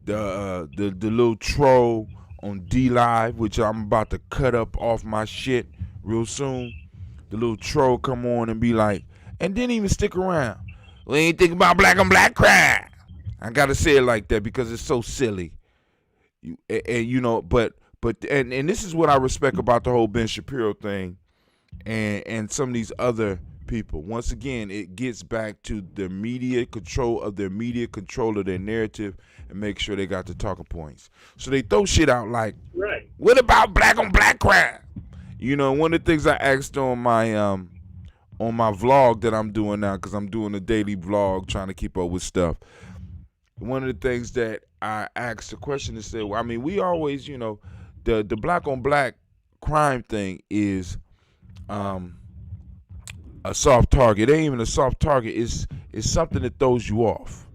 the little troll on D Live, which I'm about to cut up off my shit real soon. The little troll come on and be like, and didn't even stick around. We ain't thinking about black on black crime. I gotta say it like that because it's so silly. But this is what I respect about the whole Ben Shapiro thing, and some of these other people. Once again, it gets back to the media control of their narrative, and make sure they got the talking points. So they throw shit out like, what about black on black crime? One of the things I asked on my vlog that I'm doing now, because I'm doing a daily vlog trying to keep up with stuff. One of the things that I asked the question is, well, I mean, we always, the black on black crime thing is a soft target. It ain't even a soft target. It's something that throws you off.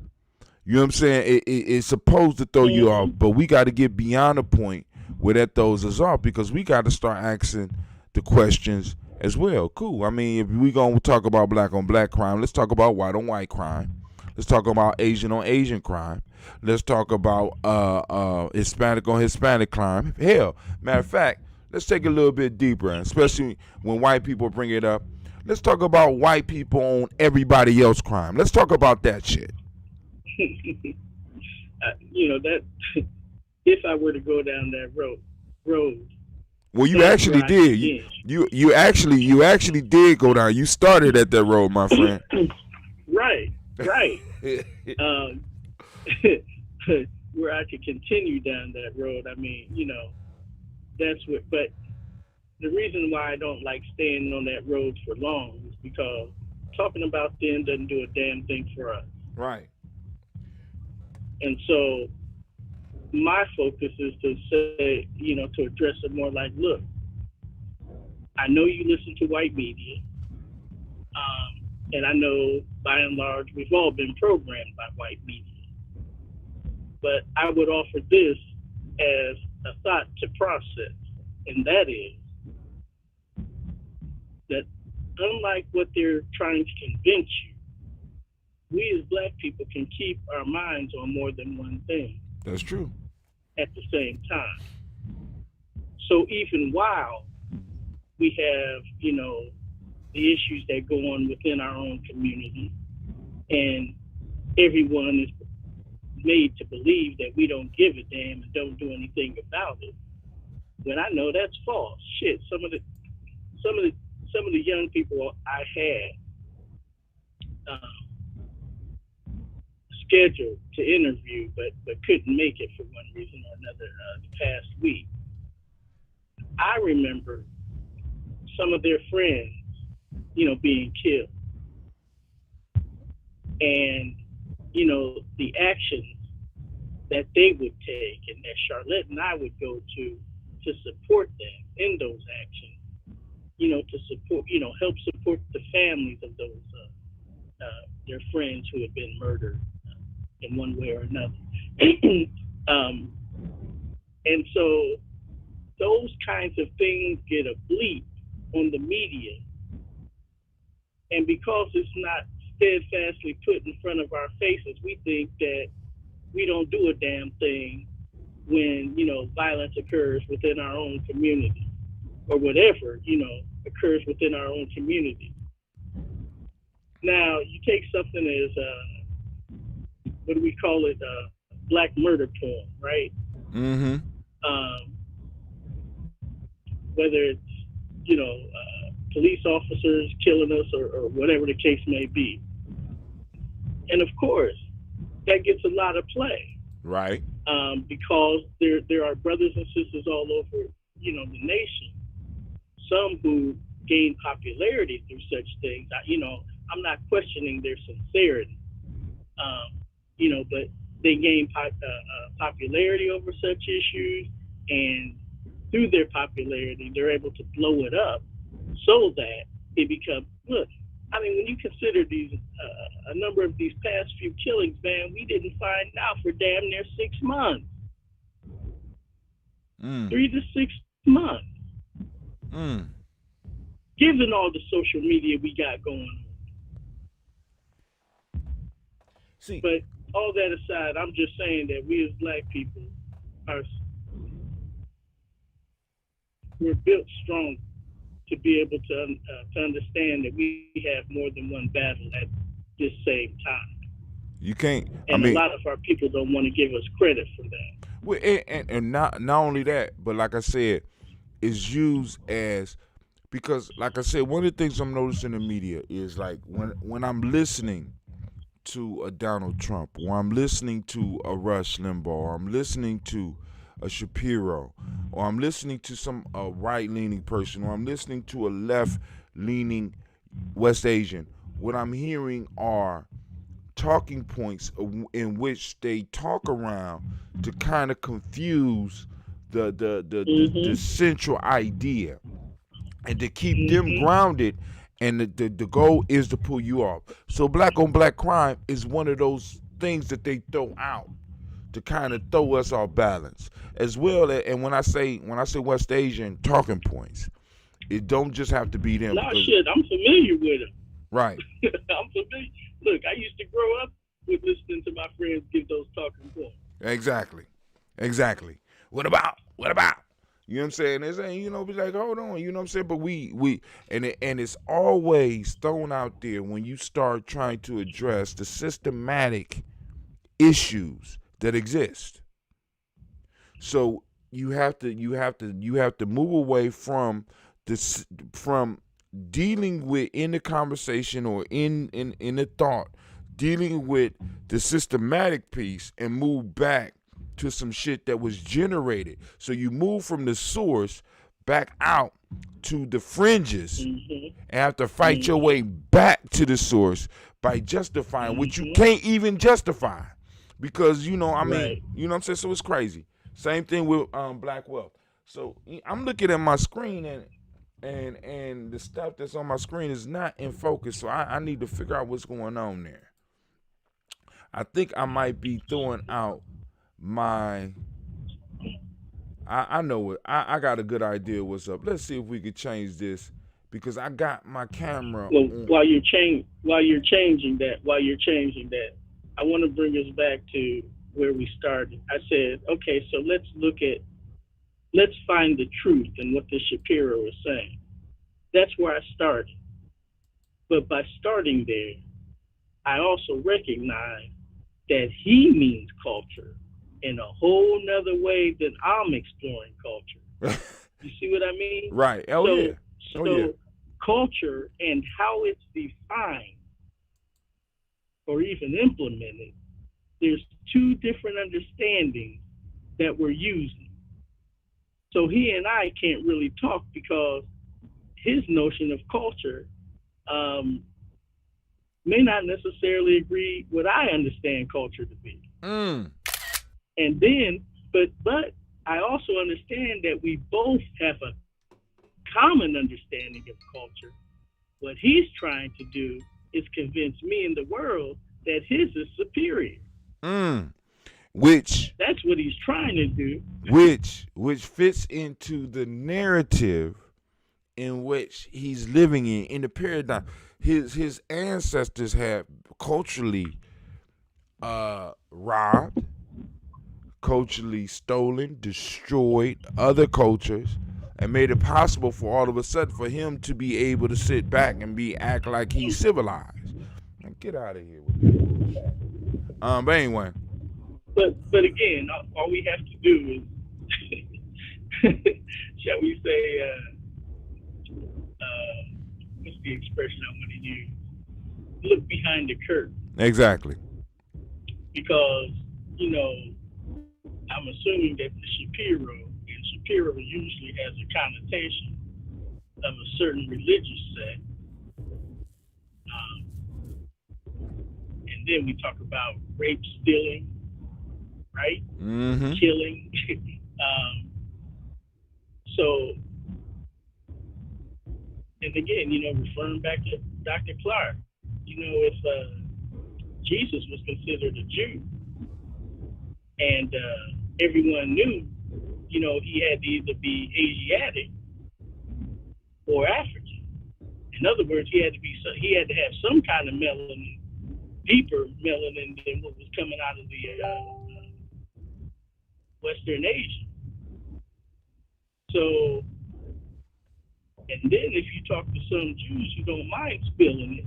You know what I'm saying? It's supposed to throw you off, but we got to get beyond the point where that throws us off, because we got to start asking the questions as well. Cool. I mean, if we gonna talk about black on black crime, let's talk about white on white crime. Let's talk about Asian on Asian crime. Let's talk about Hispanic on Hispanic crime. Hell, matter of fact, let's take it a little bit deeper, especially when white people bring it up. Let's talk about white people on everybody else crime. Let's talk about that shit. That if I were to go down that road. Well, you actually did. You actually did go down. You started at that road, my friend. Right. Where I could continue down that road. I mean, that's what. But the reason why I don't like staying on that road for long is because talking about them doesn't do a damn thing for us. Right. And so my focus is to say, to address it more like, look, I know you listen to white media, and I know by and large we've all been programmed by white media. But I would offer this as a thought to process, and that is, that unlike what they're trying to convince you, we as black people can keep our minds on more than one thing. That's true. At the same time. So even while we have, the issues that go on within our own community, and everyone is made to believe that we don't give a damn and don't do anything about it, when I know that's false. Shit, some of the young people I had scheduled to interview, but couldn't make it for one reason or another the past week. I remember some of their friends, being killed, and the actions that they would take, and that Charlotte and I would go to support them in those actions. To support, help support the families of those their friends who had been murdered in one way or another. And so those kinds of things get a bleep on the media. And because it's not steadfastly put in front of our faces, we think that we don't do a damn thing when, violence occurs within our own community, or whatever, occurs within our own community. Now, you take something as, what do we call it, black murder porn, right? Mm-hmm. Whether it's, police officers killing us or whatever the case may be. And of course, that gets a lot of play. Right. Because there are brothers and sisters all over, the nation, some who gain popularity through such things. I'm not questioning their sincerity, but they gain popularity over such issues, and through their popularity, they're able to blow it up so that it becomes, look, when you consider these, a number of these past few killings, man, we didn't find out for damn near 6 months. 3 to 6 months. Given all the social media we got going on. See, but all that aside, I'm just saying that we as black people we're built strong to be able to understand that we have more than one battle at this same time. You can't. And a lot of our people don't want to give us credit for that. Well, and not only that, but like I said, it's used as, because like I said, one of the things I'm noticing in the media is like when I'm listening to a Donald Trump, or I'm listening to a Rush Limbaugh, or I'm listening to a Shapiro, or I'm listening to some right-leaning person, or I'm listening to a left-leaning West Asian, what I'm hearing are talking points in which they talk around to kind of confuse the central idea, and to keep them grounded. And the goal is to pull you off. So black on black crime is one of those things that they throw out to kind of throw us off balance, as well. And when I say West Asian talking points, it don't just have to be them. No shit, I'm familiar with them. Right. I'm familiar. Look, I used to grow up with listening to my friends give those talking points. Exactly. What about? You know what I'm saying? It's be like, hold on, you know what I'm saying? But we and it's always thrown out there when you start trying to address the systematic issues that exist. So you have to move away from this, from dealing with in the conversation or in the thought, dealing with the systematic piece, and move back to some shit that was generated. So you move from the source back out to the fringes, and have to fight your way back to the source by justifying what you can't even justify, because you know what I'm saying. So it's crazy. Same thing with black wealth. So I'm looking at my screen, and the stuff that's on my screen is not in focus. So I need to figure out what's going on there. I think I might be throwing out I know it. I got a good idea what's up. Let's see if we could change this because I got my camera. Well, on. while you're changing that, I want to bring us back to where we started. I said, okay, so let's find the truth in what the Shapiro is saying. That's where I started. But by starting there, I also recognize that he means culture in a whole nother way than I'm exploring culture. You see what I mean? Right. Yeah. So culture and how it's defined or even implemented, there's two different understandings that we're using. So he and I can't really talk because his notion of culture may not necessarily agree what I understand culture to be. And then, but I also understand that we both have a common understanding of culture. What he's trying to do is convince me and the world that his is superior. Which that's what he's trying to do. Which fits into the narrative in which he's living in the paradigm. His ancestors had culturally robbed, culturally stolen, destroyed other cultures, and made it possible for all of a sudden for him to be able to sit back and act like he's civilized. Now get out of here with that. But anyway. But again, all we have to do is, shall we say, what's the expression I want to use? Look behind the curtain. Exactly. Because, I'm assuming that the Shapiro usually has a connotation of a certain religious sect. And then we talk about rape, stealing, right? Mm-hmm. Killing. So, and again, referring back to Dr. Clark, if Jesus was considered a Jew and everyone knew, he had to either be Asiatic or African. In other words, he had to have some kind of melanin, deeper melanin than what was coming out of the Western Asia. So, and then if you talk to some Jews who don't mind spilling it,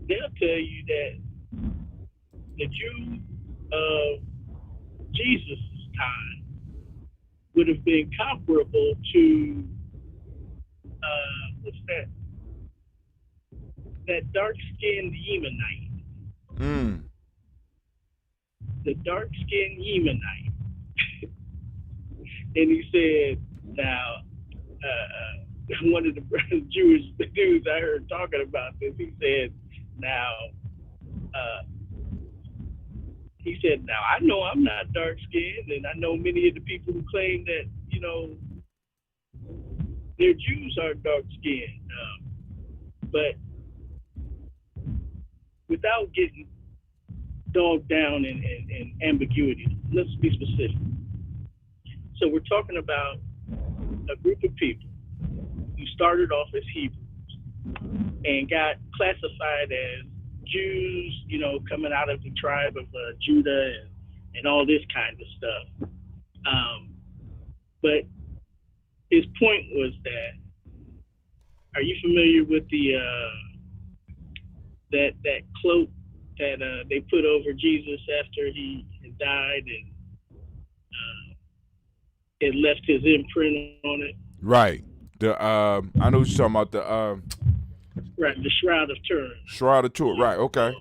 they'll tell you that the Jew of Jesus' time would have been comparable to what's that? That dark-skinned Yemenite. The dark-skinned Yemenite. And he said, now, one of the Jewish dudes I heard talking about this, he said, now, I know I'm not dark-skinned, and I know many of the people who claim that, their Jews are dark-skinned. But without getting dogged down in ambiguity, let's be specific. So we're talking about a group of people who started off as Hebrews and got classified as Jews, coming out of the tribe of Judah and all this kind of stuff. But his point was that, are you familiar with the that cloak that they put over Jesus after he had died, and it left his imprint on it? Right. I know what you're talking about. Right, the Shroud of Turin. Shroud of Turin, right, okay.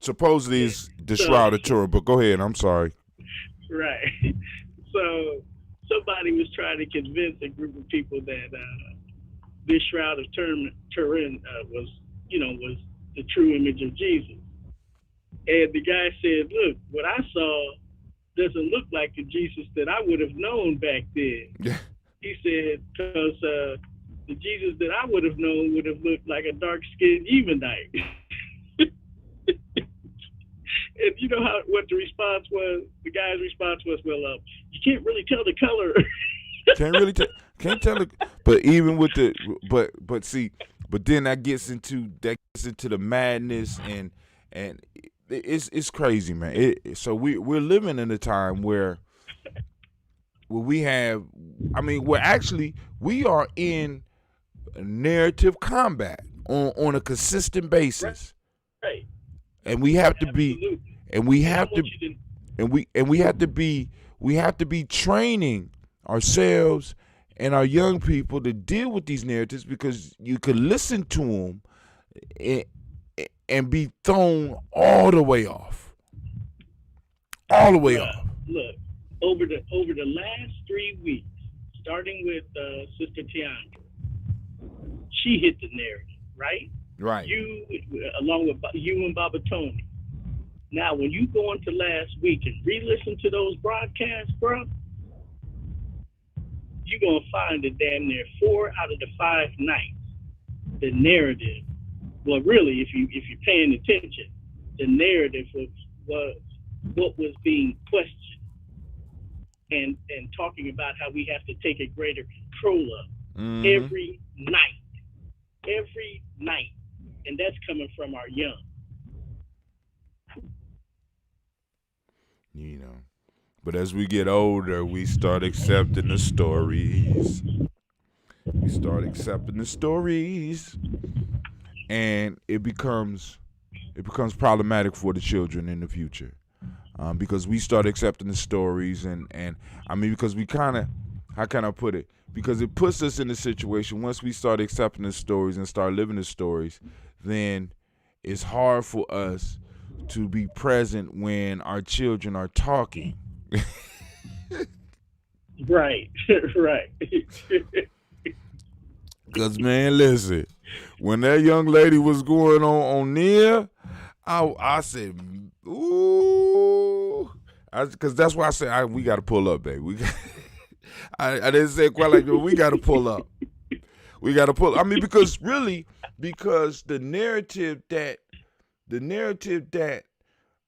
Supposedly it's the Shroud of Turin, but go ahead, I'm sorry. Right. So somebody was trying to convince a group of people that this Shroud of Turin was the true image of Jesus. And the guy said, look, what I saw doesn't look like the Jesus that I would have known back then. Yeah. He said, because the Jesus that I would have known would have looked like a dark-skinned Yemenite. And you know what the response was? The guy's response was, well, you can't really tell the color. Can't tell it. But even with the but see, but then that gets into the madness and it's crazy, man. So we're living in a time where we have, I mean, we are in narrative combat on a consistent basis. Right. And we have to be, Absolutely. and we have I to, want you to- and we have to be training ourselves and our young people to deal with these narratives, because you could listen to them and be thrown all the way off, Look, over the last 3 weeks, starting with Sister Tiandra, she hit the narrative, right? Right. You, along with you and Baba Tony. Now, when you go into last week and re-listen to those broadcasts, bro, you're gonna find that damn near 4 out of the 5 nights, the narrative. Well, really, if you're paying attention, the narrative was what was being questioned and talking about how we have to take a greater control of every night, and that's coming from our young. You know, but as we get older, we start accepting the stories. And it becomes problematic for the children in the future, because we start accepting the stories, and I mean, because we kind of, how can I put it? Because it puts us in a situation, once we start accepting the stories and start living the stories, then it's hard for us to be present when our children are talking. Right. Because, man, listen, when that young lady was going on Nia, I said, ooh. Because that's why I said, we got to pull up, baby. I didn't say it quite like that. We got to pull up. I mean, because the narrative that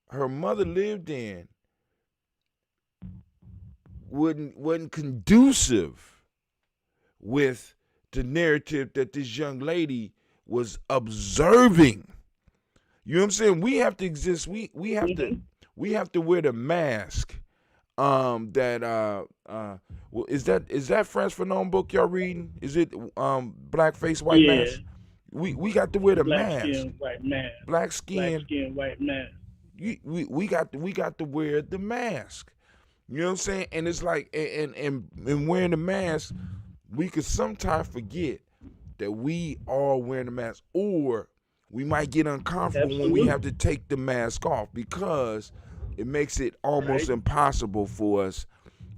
her mother lived in wasn't conducive with the narrative that this young lady was observing. You know what I'm saying? We have to exist. We have to wear the mask. Well, is that Frantz Fanon book y'all reading? Is it Blackface White Mask? We got to wear the mask. Black skin, white mask. We got to wear the mask. You know what I'm saying? And it's like, and wearing the mask, we could sometimes forget that we are wearing the mask, or we might get uncomfortable when we have to take the mask off, because it makes it almost impossible for us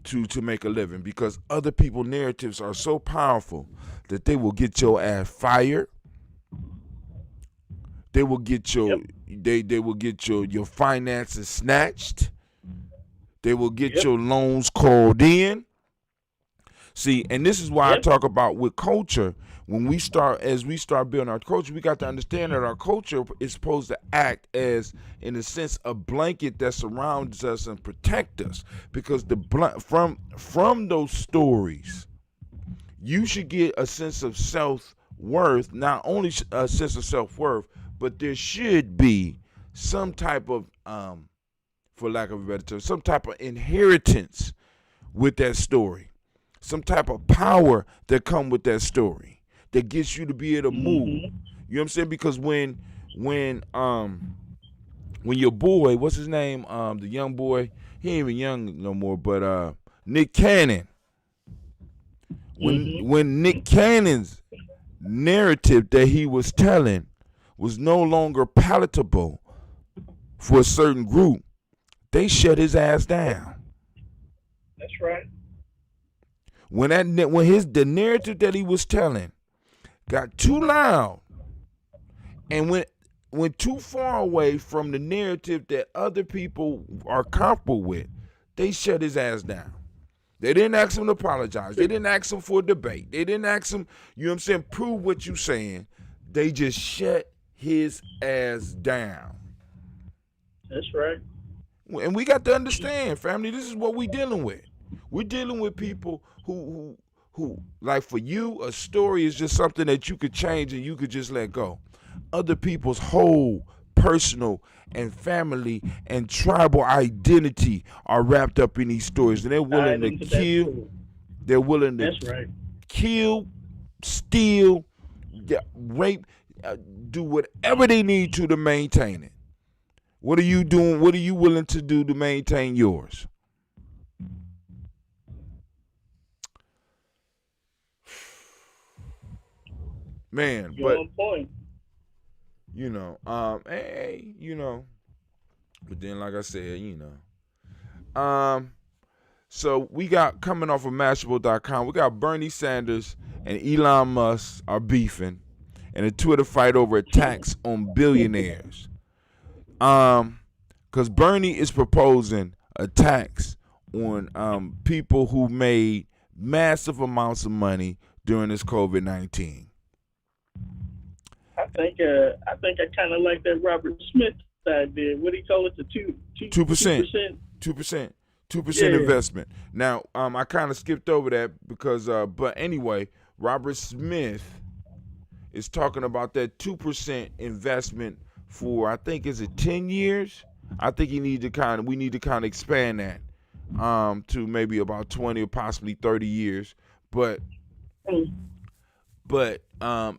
to make a living, because other people's narratives are so powerful that they will get your ass fired. They will get your they will get your finances snatched. They will get your loans called in. See, and this is why I talk about with culture. As we start building our culture, we got to understand that our culture is supposed to act as, in a sense, a blanket that surrounds us and protect us. Because from those stories, you should get a sense of self-worth. Not only a sense of self-worth, but there should be some type of, for lack of a better term, some type of inheritance with that story. Some type of power that come with that story that gets you to be able to move. You know what I'm saying? Because when your boy, what's his name? The young boy, he ain't even young no more, but Nick Cannon. When Nick Cannon's narrative that he was telling was no longer palatable for a certain group, they shut his ass down. That's right. When the narrative that he was telling got too loud and went too far away from the narrative that other people are comfortable with, they shut his ass down. They didn't ask him to apologize. They didn't ask him for a debate. They didn't ask him, you know what I'm saying, prove what you're saying. They just shut his ass down. That's right. And we got to understand, family, this is what we're dealing with. We're dealing with people who who, like for you, a story is just something that you could change and you could just let go. Other people's whole personal and family and tribal identity are wrapped up in these stories, and they're willing to kill. They're willing to kill, steal, rape, do whatever they need to maintain it. What are you doing? What are you willing to do to maintain yours? Man, you're on point. You know, hey, you know, but then like I said, you know, so we got coming off of Mashable.com, we got Bernie Sanders and Elon Musk are beefing in a Twitter fight over a tax on billionaires. Because Bernie is proposing a tax on people who made massive amounts of money during this COVID-19. I think I kind of like that Robert Smith idea. What do you call it? The 2% investment. Now, I kind of skipped over that because, but anyway, Robert Smith is talking about that 2% investment for, I think, is it 10 years? I think we need to kind of expand that to maybe about 20 or possibly 30 years. But I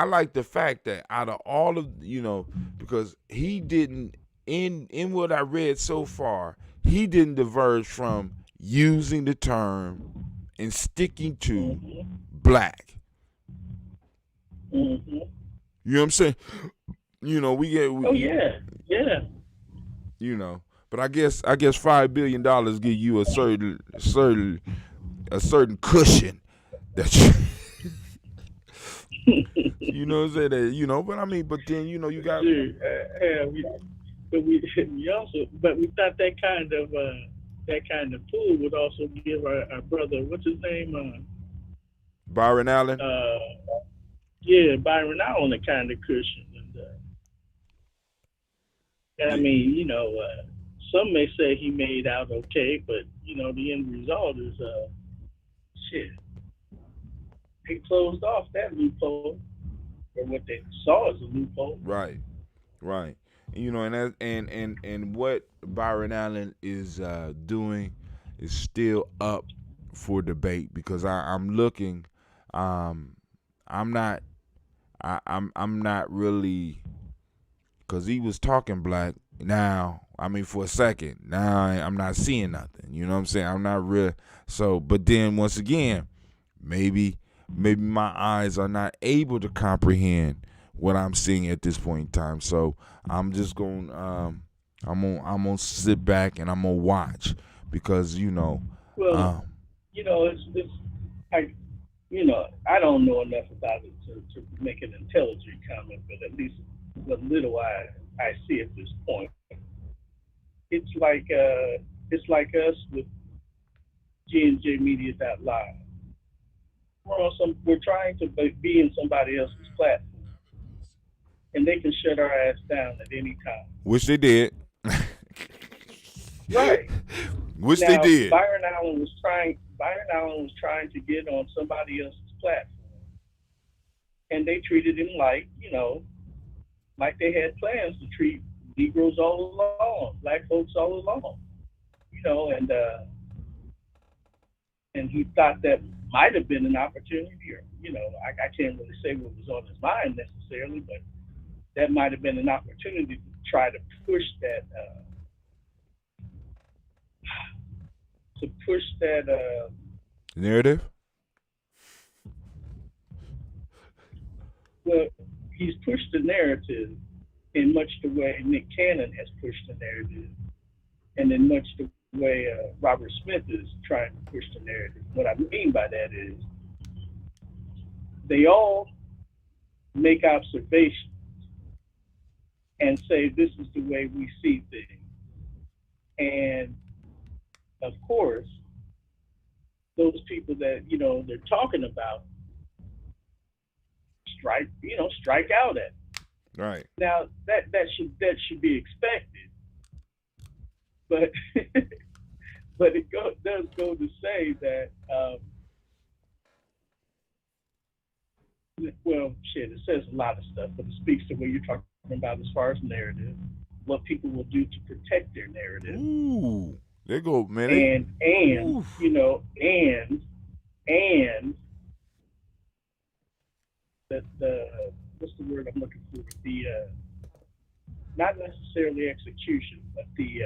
like the fact that out of all of, you know, because he didn't, in what I read so far, he didn't diverge from using the term and sticking to black. Mm-hmm. You know what I'm saying? You know, yeah. You know, but I guess $5 billion give you a certain cushion that you you know what I'm saying? That, you know, but I mean, but then, you know, you got we thought that kind of pool would also give our brother, what's his name? Byron Allen. Byron Allen, a kind of cushion. And I mean, you know, some may say he made out okay, but you know, the end result is shit. They closed off that loophole, or what they saw as a loophole. Right. You know, and what Byron Allen is doing is still up for debate, because I'm looking, I'm not really, because he was talking black. Now, I mean, for a second, now I'm not seeing nothing. You know what I'm saying? I'm not real. So, but then once again, maybe my eyes are not able to comprehend what I'm seeing at this point in time. So I'm just going, I'm gonna sit back and I'm gonna watch, because you know. Well, you know, I don't know enough about it to make an intelligent comment, but at least what little I see at this point, it's like us with G&J Media.live. We're trying to be in somebody else's platform, and they can shut our ass down at any time. Which they did. Right. Which they did. Byron Allen was trying to get on somebody else's platform, and they treated him like they had plans to treat Negroes all along, black folks all along, you know, and he thought that might have been an opportunity, or, you know, I can't really say what was on his mind necessarily, but that might have been an opportunity to try to push that, narrative. Well, he's pushed the narrative in much the way Nick Cannon has pushed the narrative, and in much the way Robert Smith is trying to push the narrative. What I mean by that is they all make observations and say this is the way we see things. And of course, those people that, you know, they're talking about strike out at. Right. Now that should be expected, but but it does go to say that well, shit, it says a lot of stuff, but it speaks to what you're talking about as far as narrative, what people will do to protect their narrative, Ooh, there go, man. and Oof. you know, and the what's the word I'm looking for? The not necessarily execution, but the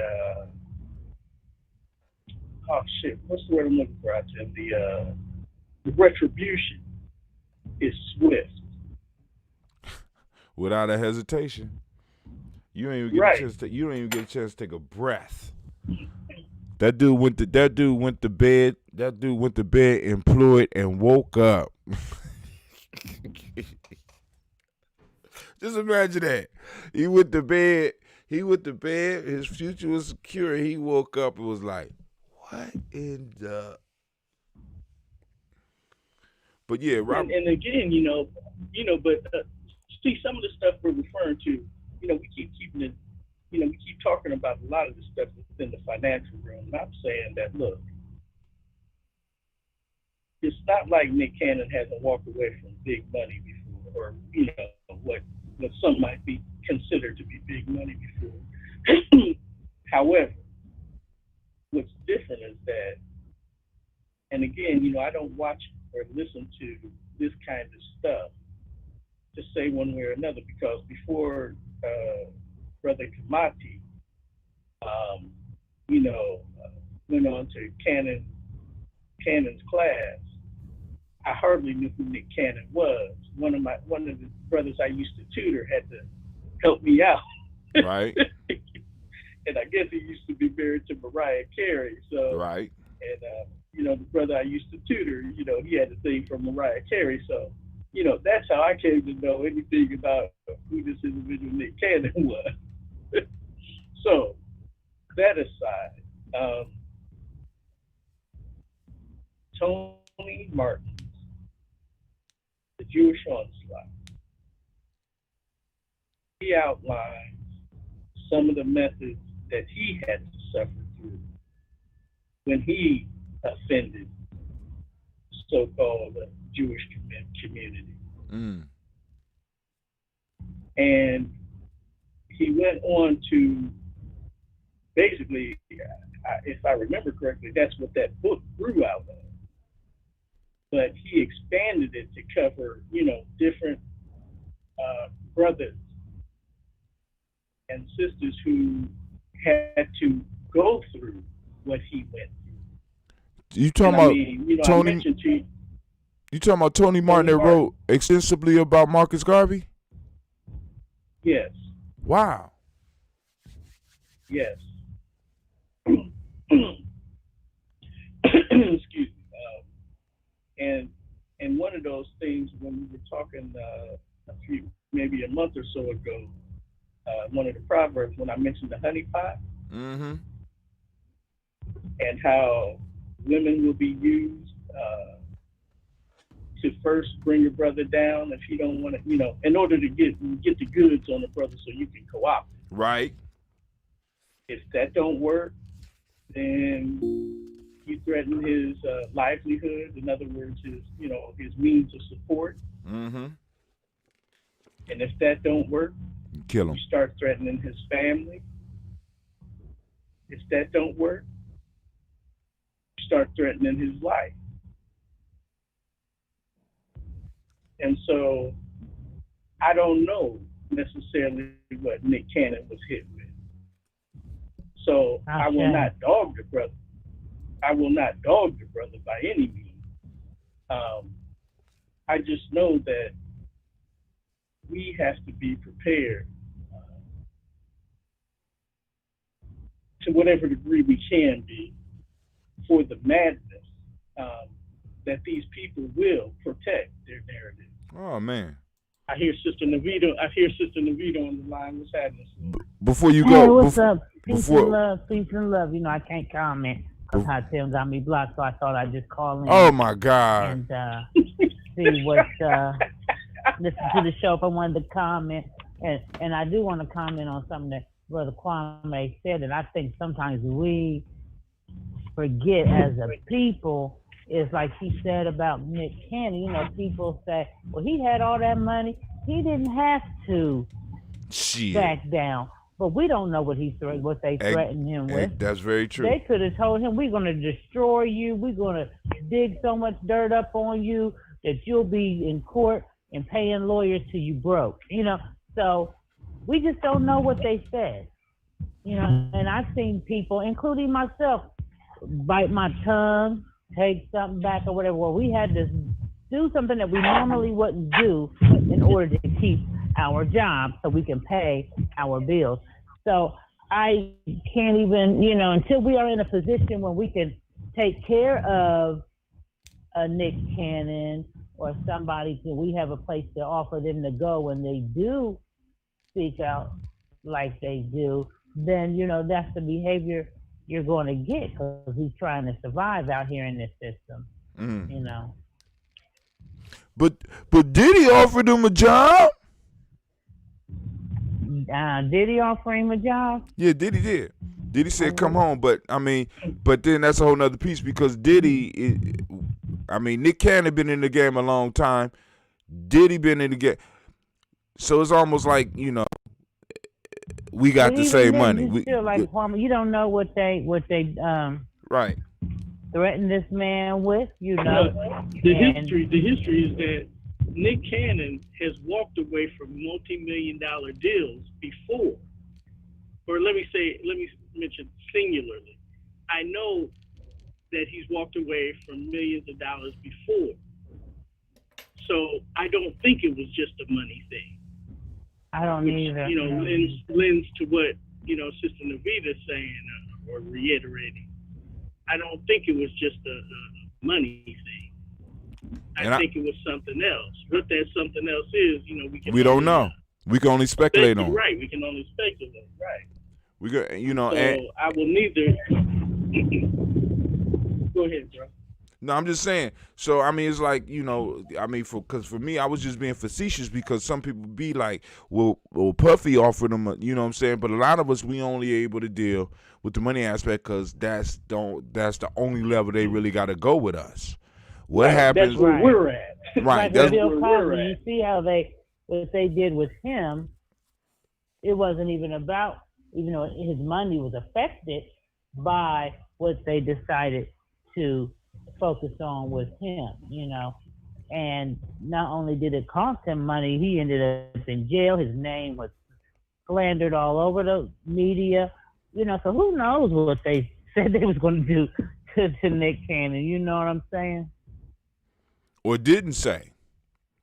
oh shit, what's the word I'm looking for? Out there, the retribution is swift. Without a hesitation. You don't even get Right. a chance to. You don't even get a chance to take a breath. That dude went to bed. That dude went to bed employed and woke up. Just imagine that. He went to bed. His future was secure. He woke up and was like, "What in the?" But yeah, Robert. And again, but see, some of the stuff we're referring to, we keep keeping it, we keep talking about a lot of the stuff within the financial realm. And I'm saying that, look, it's not like Nick Cannon hasn't walked away from big money before, or what some might be considered to be big money before. However, what's different is that, and again, I don't watch or listen to this kind of stuff to say one way or another, because before Brother Kamati, went on to Cannon's class, I hardly knew who Nick Cannon was. One of the brothers I used to tutor had to help me out. Right. And I guess he used to be married to Mariah Carey. So right. And the brother I used to tutor, he had a thing from Mariah Carey. So, that's how I came to know anything about who this individual Nick Cannon was. So, that aside, Tony Martin, the Jewish onslaught, he outlines some of the methods that he had to suffer through when he offended so-called Jewish community. Mm. And he went on to basically, if I remember correctly, that's what that book grew out of. But he expanded it to cover, different brothers and sisters who had to go through what he went through. You talking about Tony? I mentioned to you, you talking about Tony Martin that wrote extensively about Marcus Garvey? Yes. Wow. Yes. Excuse me. And one of those things when we were talking maybe a month or so ago, one of the proverbs when I mentioned the honey pot, mm-hmm. and how women will be used to first bring your brother down if you don't want to, in order to get the goods on the brother so you can co-opt it. Right. If that don't work, then you threaten his livelihood. In other words, his means of support. Mm-hmm. And if that don't work, kill him. You start threatening his family. If that don't work, you start threatening his life. And so I don't know necessarily what Nick Cannon was hit with. So I will not dog the brother. I will not dog the brother by any means. I just know that we have to be prepared to whatever degree we can be for the madness that these people will protect their narrative. Oh man! I hear Sister Navita on the line. What's happening? Before you go, hey, what's up? Peace and love. I can't comment because Hot Tim got me blocked, so I thought I'd just call in. Oh my God! And see what listen to the show if I wanted to comment, and I do want to comment on something that Brother Kwame said, and I think sometimes we forget as a people is like she said about Nick Cannon. You know, people say, well, he had all that money. He didn't have to Shit. back down. But we don't know what they threatened him with. That's very true. They could have told him, we're going to destroy you. We're going to dig so much dirt up on you that you'll be in court and paying lawyers till you broke. You know, so we just don't know what they said. You know, and I've seen people, including myself, bite my tongue, take something back or whatever. Well, we had to do something that we normally wouldn't do in order to keep our job so we can pay our bills. So I can't even, you know, until we are in a position where we can take care of a Nick Cannon or somebody, we have a place to offer them to go when they do speak out like they do, then, you know, that's the behavior you're going to get because he's trying to survive out here in this system, you know. But Diddy offered him a job? Did he offer him a job? Yeah, Diddy did. Diddy said, come home. But, I mean, but then that's a whole nother piece because Diddy, Nick Cannon been in the game a long time. Diddy been in the game. So it's almost like, you know, we got the same money. You feel like you don't know what they right. threatened this man with, you know. The history is that Nick Cannon has walked away from multi-million-dollar deals before, or let me mention singularly. I know that he's walked away from millions of dollars before, so I don't think it was just a money thing. I don't either. You know, lends to what, you know, Sister Navita's saying or reiterating. I don't think it was just a money thing. I think it was something else. What that something else is, you know, we don't know. We can only speculate on. Right, we can only speculate. Right. We got, you know. So I will neither. Go ahead, bro. No, I'm just saying. So, I mean, it's like, you know, I mean, because for me, I was just being facetious because some people be like, well, Puffy offered them, you know what I'm saying? But a lot of us, we only able to deal with the money aspect because that's the only level they really got to go with us. What happens? That's where we're at. Right. That's where we're at. You see how what they did with him, it wasn't even about, even though his money was affected by what they decided to focus on with him, you know. And not only did it cost him money, he ended up in jail. His name was slandered all over the media, you know. So who knows what they said they was going to do to Nick Cannon, you know what I'm saying? Or didn't say.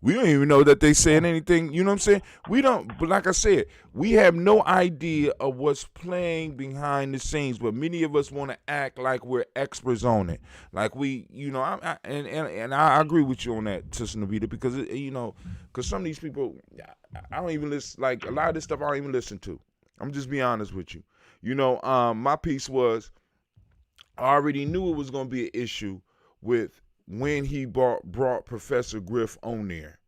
We don't even know that they said anything, you know what I'm saying? We don't, but like I said, we have no idea of what's playing behind the scenes, but many of us want to act like we're experts on it. Like we, you know, and I agree with you on that, Sister Navita, because, you know, because some of these people, I don't even listen, like a lot of this stuff I don't even listen to. I'm just being honest with you. You know, my piece was, I already knew it was going to be an issue with when he brought Professor Griff on there.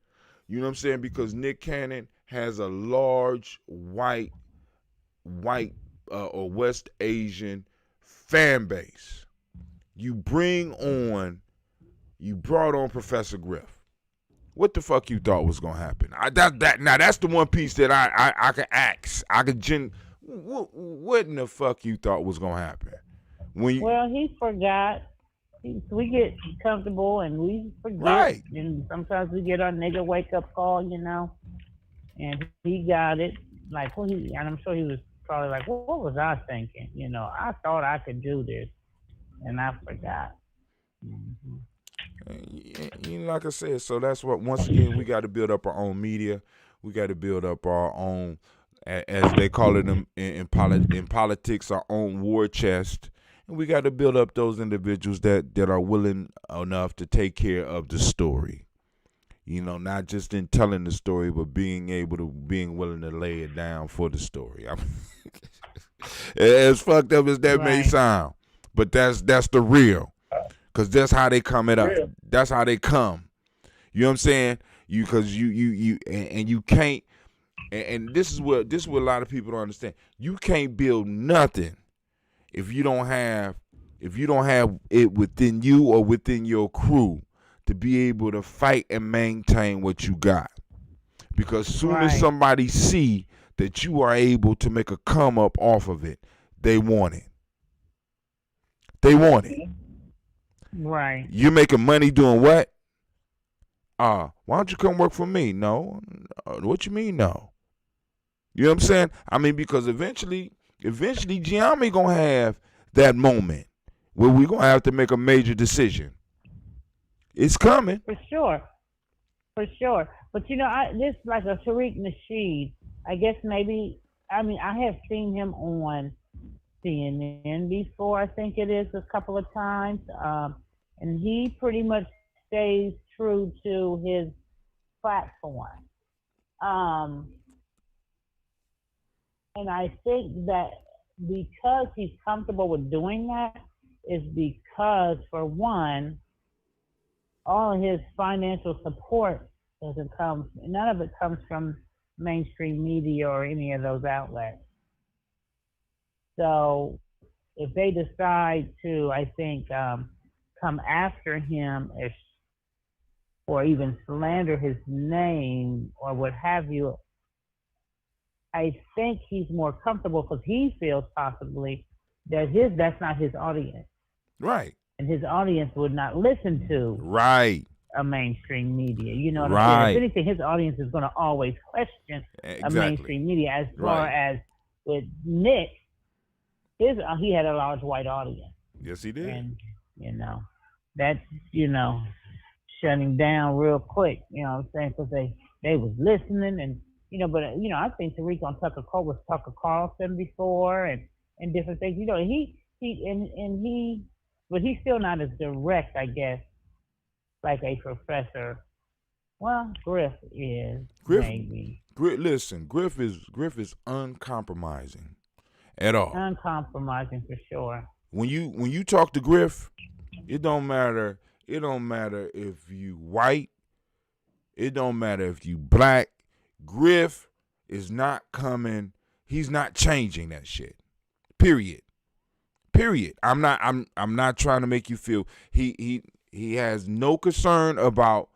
You know what I'm saying? Because Nick Cannon has a large white or West Asian fan base. You brought on Professor Griff. What the fuck you thought was gonna happen? Now that's the one piece that I can ask. What in the fuck you thought was gonna happen? Well, he forgot. We get comfortable and we forget. Right. And sometimes we get our nigga wake up call, you know. And he got it. Like, and I'm sure he was probably like, what was I thinking? You know, I thought I could do this, and I forgot. Mm-hmm. You know, like I said, so that's what, once again, we got to build up our own media. We got to build up our own, as they call it in politics, our own war chest. And we got to build up those individuals that are willing enough to take care of the story. You know, not just in telling the story, but being willing to lay it down for the story. I mean, as fucked up as that may sound, but that's the real, because that's how they come it up. That's how they come. You know what I'm saying? You can't. And this is what a lot of people don't understand. You can't build nothing if you don't have if you don't have it within you or within your crew to be able to fight and maintain what you got. Because soon as somebody see that you are able to make a come up off of it, they want it. They want it. Right. You're making money doing what? Why don't you come work for me? No. What you mean no? You know what I'm saying? I mean, because eventually Gye-Nyame gonna have that moment where we're gonna have to make a major decision. It's coming. For sure. But this like a Tariq Nasheed. I guess maybe I have seen him on CNN before. I think it is a couple of times, and he pretty much stays true to his platform. And I think that because he's comfortable with doing that is because, for one, all of his financial support none of it comes from mainstream media or any of those outlets. So if they decide to, I think, come after him or even slander his name or what have you, I think he's more comfortable because he feels possibly that that's not his audience. Right. And his audience would not listen to a mainstream media. You know what I'm saying? If anything, his audience is going to always question a mainstream media. As far as with Nick, he had a large white audience. Yes, he did. And, that's, shutting down real quick, you know what I'm saying? Because they was listening and, but, I've seen Tariq on Tucker Carlson before and different things, but he's still not as direct, I guess, like a professor. Well, Griff is, maybe. Listen, Griff is uncompromising at all. Uncompromising for sure. When you talk to Griff, it don't matter if you white, it don't matter if you black. Griff is not coming. He's not changing that shit. Period. I'm not trying to make you feel he has no concern about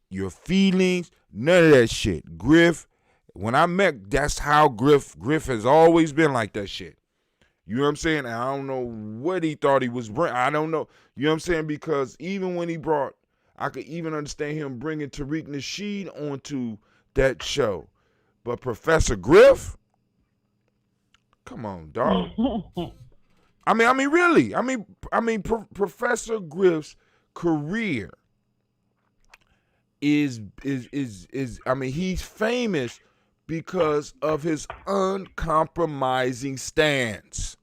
your feelings, none of that shit. Griff, when I met, that's how Griff has always been like that shit. You know what I'm saying? I don't know what he thought he was bringing. I don't know. You know what I'm saying? Because even when I could even understand him bringing Tariq Nasheed onto that show. But Professor Griff? Come on, dog. I mean, really. Professor Griff's career is he's famous because of his uncompromising stance.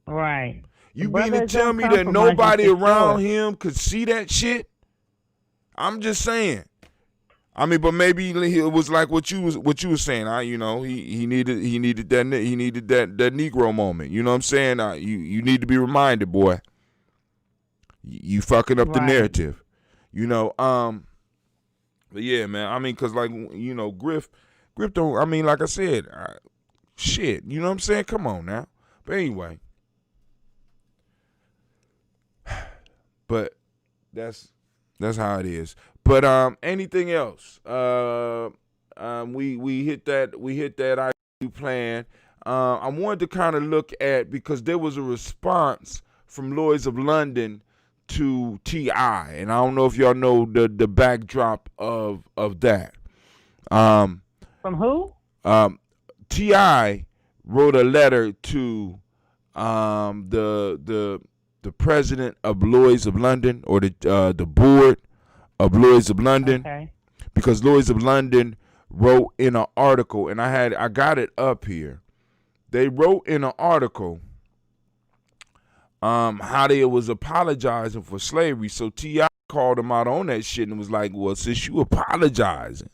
Right. You mean to tell me that nobody around him could see that shit? I'm just saying. But maybe it was like what you were saying. He needed that Negro moment. You know what I'm saying? You need to be reminded, boy. You fucking up the narrative. But yeah, man. Because Griff don't. Like I said, shit. You know what I'm saying? Come on now. But anyway. But that's how it is. But anything else? We hit that IQ plan. I wanted to kind of look at, because there was a response from Lloyd's of London to T.I., and I don't know if y'all know the backdrop of that. From who? T.I. wrote a letter to the president of Lloyd's of London, or the board of Lloyd's of London, because Lloyd's of London wrote in an article, and I got it up here. They wrote in an article how they was apologizing for slavery. So T.I. called them out on that shit and was like, well, since you apologizing,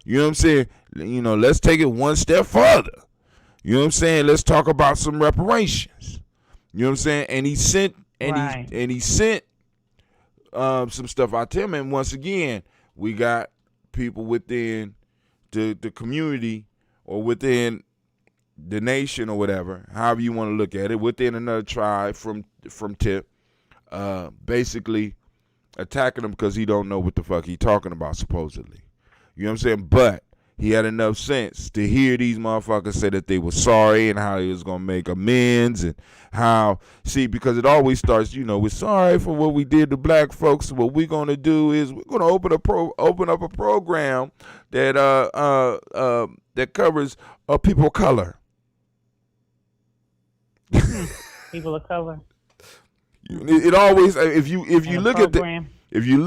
you know what I'm saying? Let's take it one step further. You know what I'm saying? Let's talk about some reparations. You know what I'm saying? And he sent some stuff out to him. And once again, we got people within the community or within the nation or whatever, however you want to look at it, within another tribe from Tip, basically attacking him because he don't know what the fuck he talking about, supposedly. You know what I'm saying? But he had enough sense to hear these motherfuckers say that they were sorry and how he was going to make amends and how, see, because it always starts, we're sorry for what we did to black folks. What we're going to do is we're going to open up a program that that covers people of color. People of color. It always, if you look at if you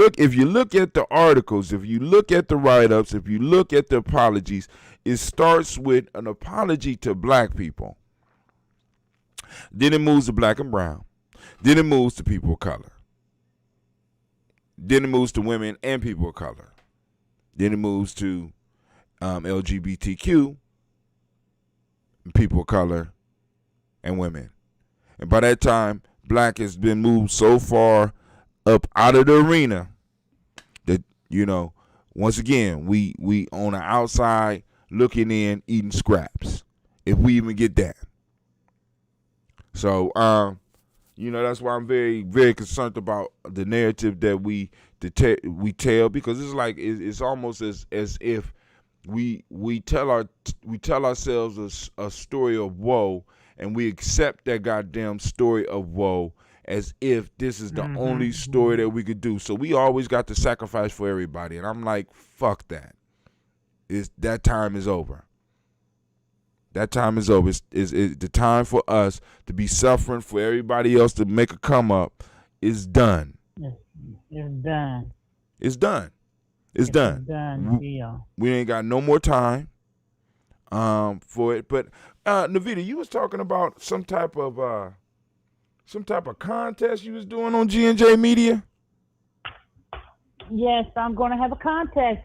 look at the articles, if you look at the write-ups, if you look at the apologies, it starts with an apology to black people. Then it moves to black and brown. Then it moves to people of color. Then it moves to women and people of color. Then it moves to LGBTQ, people of color, and women. And by that time, black has been moved so far up out of the arena that, once again, we on the outside looking in, eating scraps, if we even get that. So, that's why I'm very, very concerned about the narrative that we tell, because it's like it's almost as if we tell ourselves a story of woe, and we accept that goddamn story of woe as if this is the only story that we could do. So we always got to sacrifice for everybody, and I'm like, fuck that. That time is over. That time is over. It's the time for us to be suffering for everybody else to make a come up is done. It's done. It's done. It's done. Done. We ain't got no more time for it. But Navita, you was talking about some type of contest you was doing on G&J Media. Yes, I'm going to have a contest.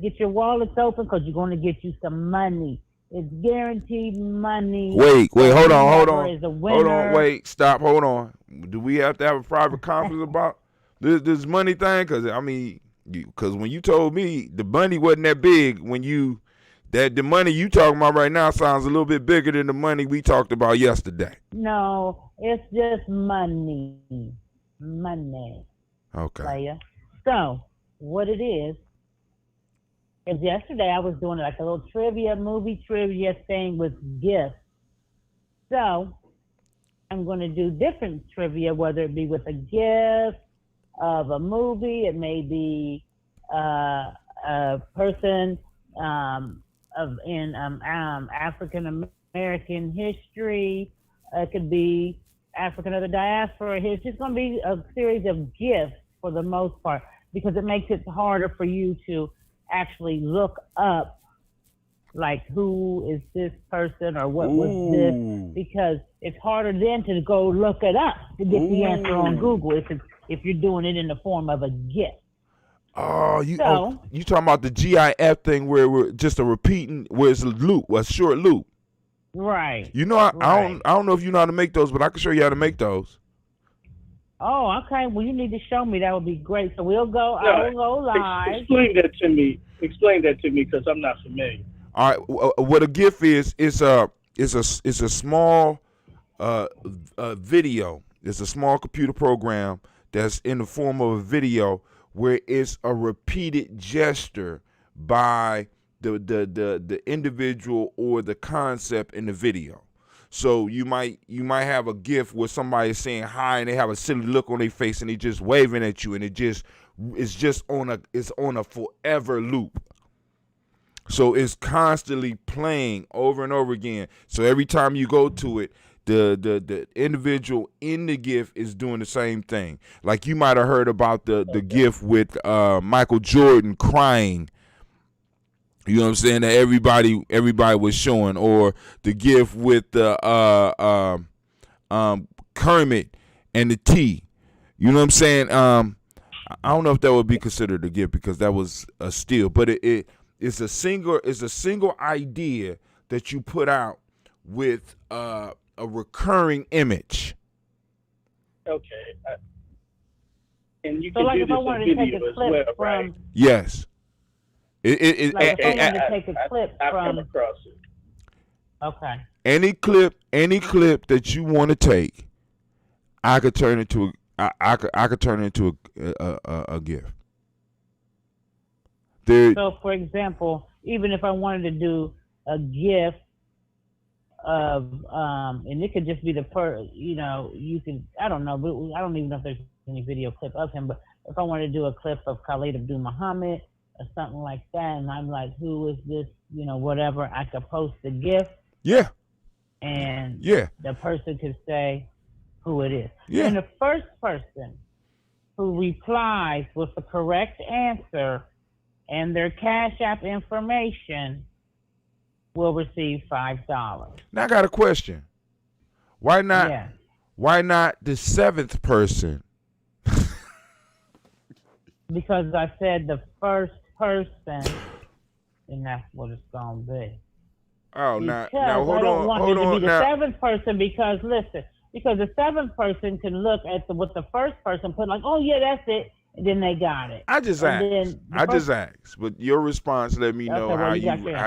Get your wallets open because you're going to get you some money. It's guaranteed money. Wait, hold on. Is a winner. Hold on, wait, stop, hold on. Do we have to have a private conference about this money thing? Because when you told me the money wasn't that big, the money you talking about right now sounds a little bit bigger than the money we talked about yesterday. No, it's just money. Okay. Player. So, what it is yesterday I was doing like a little movie trivia thing with gifts. So, I'm going to do different trivia, whether it be with a gift of a movie, it may be a person in African American history. It could be African or the diaspora. It's just going to be a series of gifts for the most part, because it makes it harder for you to actually look up, like, who is this person or what was this, because it's harder then to go look it up to get the answer on Google if you're doing it in the form of a gift. Oh, you talking about the GIF thing where we're just where it's a short loop. Right. I don't know if you know how to make those, but I can show you how to make those. Oh, okay. Well, you need to show me. That would be great. So I will go live. Explain that to me, because I'm not familiar. All right. What a GIF is a small video. It's a small computer program that's in the form of a video where it's a repeated gesture by the individual or the concept in the video. So you might have a GIF where somebody is saying hi and they have a silly look on their face and they just waving at you, and it's just on a forever loop. So it's constantly playing over and over again. So every time you go to it, the individual in the GIF is doing the same thing. Like you might have heard about the GIF with Michael Jordan crying. You know what I'm saying? That everybody was showing, or the GIF with the Kermit and the T. You know what I'm saying? I don't know if that would be considered a GIF because that was a steal, but it's a single idea that you put out with a recurring image. Okay. And you So can like do if this I in wanted to take video a as clip well, from right? Yes. Like if I wanted to take a clip I've from come across it. Okay. Any clip that you want to take, I could turn into I could turn into a gift. There. So, for example, even if I wanted to do a gift of, and it could just be you can, I don't know, but I don't even know if there's any video clip of him, but if I wanted to do a clip of Khalid Abdul Muhammad or something like that, and I'm like, who is this, whatever, I could post the gift. Yeah. And yeah. the person could say who it is. Yeah. And the first person who replies with the correct answer and their Cash App information will receive $5. Now I got a question. Why not? Yeah. Why not the seventh person? Because I said the first person, and that's what it's gonna be. Oh, now I hold don't want it to on. be the seventh person because the seventh person can look at what the first person put, like, oh yeah, that's it, and then they got it. I just asked, but your response let me know how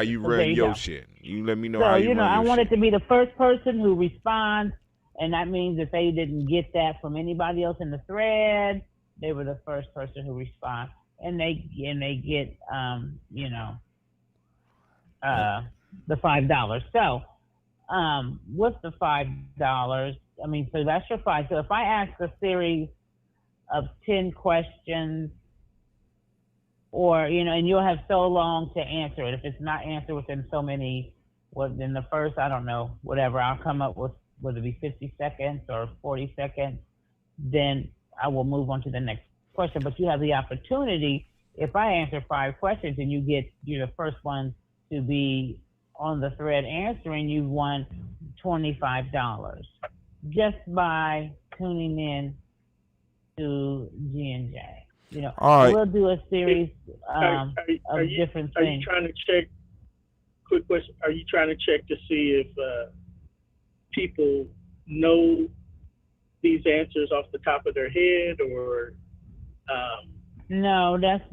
you run your shit. You let me know how you run your I want shit. it to be the first person who responds, and that means if they didn't get that from anybody else in the thread, they were the first person who responds, and they get the $5. So, what's the $5? I mean, so that's your $5. So if I ask a series of 10 questions, or and you'll have so long to answer it. If it's not answered within so many, in the first, I don't know, whatever, I'll come up with whether it be 50 seconds or 40 seconds. Then I will move on to the next question. But you have the opportunity. If I answer 5 questions and you're the first one to be on the thread answering, you've won $25 just by tuning in to G&J. All right. We'll do a series of different things. Are you trying to check? Quick question: are you trying to check to see if people know these answers off the top of their head, or? No, that's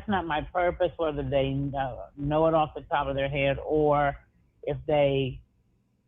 not my purpose, whether they know it off the top of their head or if they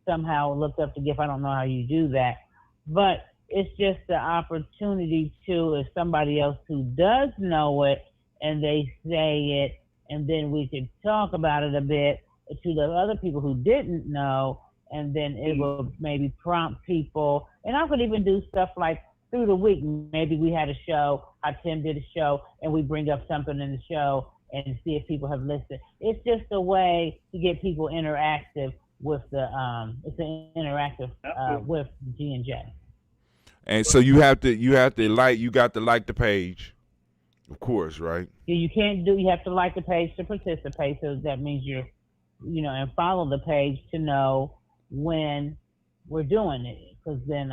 somehow looked up the gift. I don't know how you do that. But it's just the opportunity if somebody else who does know it and they say it, and then we could talk about it a bit to the other people who didn't know, and then it will maybe prompt people. And I could even do stuff like through the week. Maybe we had a show, Tim did a show, and we bring up something in the show and see if people have listened. It's just a way to get people interactive with it's an interactive with G&J. And so you got to like the page, of course, right? You have to like the page to participate. So that means and follow the page to know when we're doing it. Because then,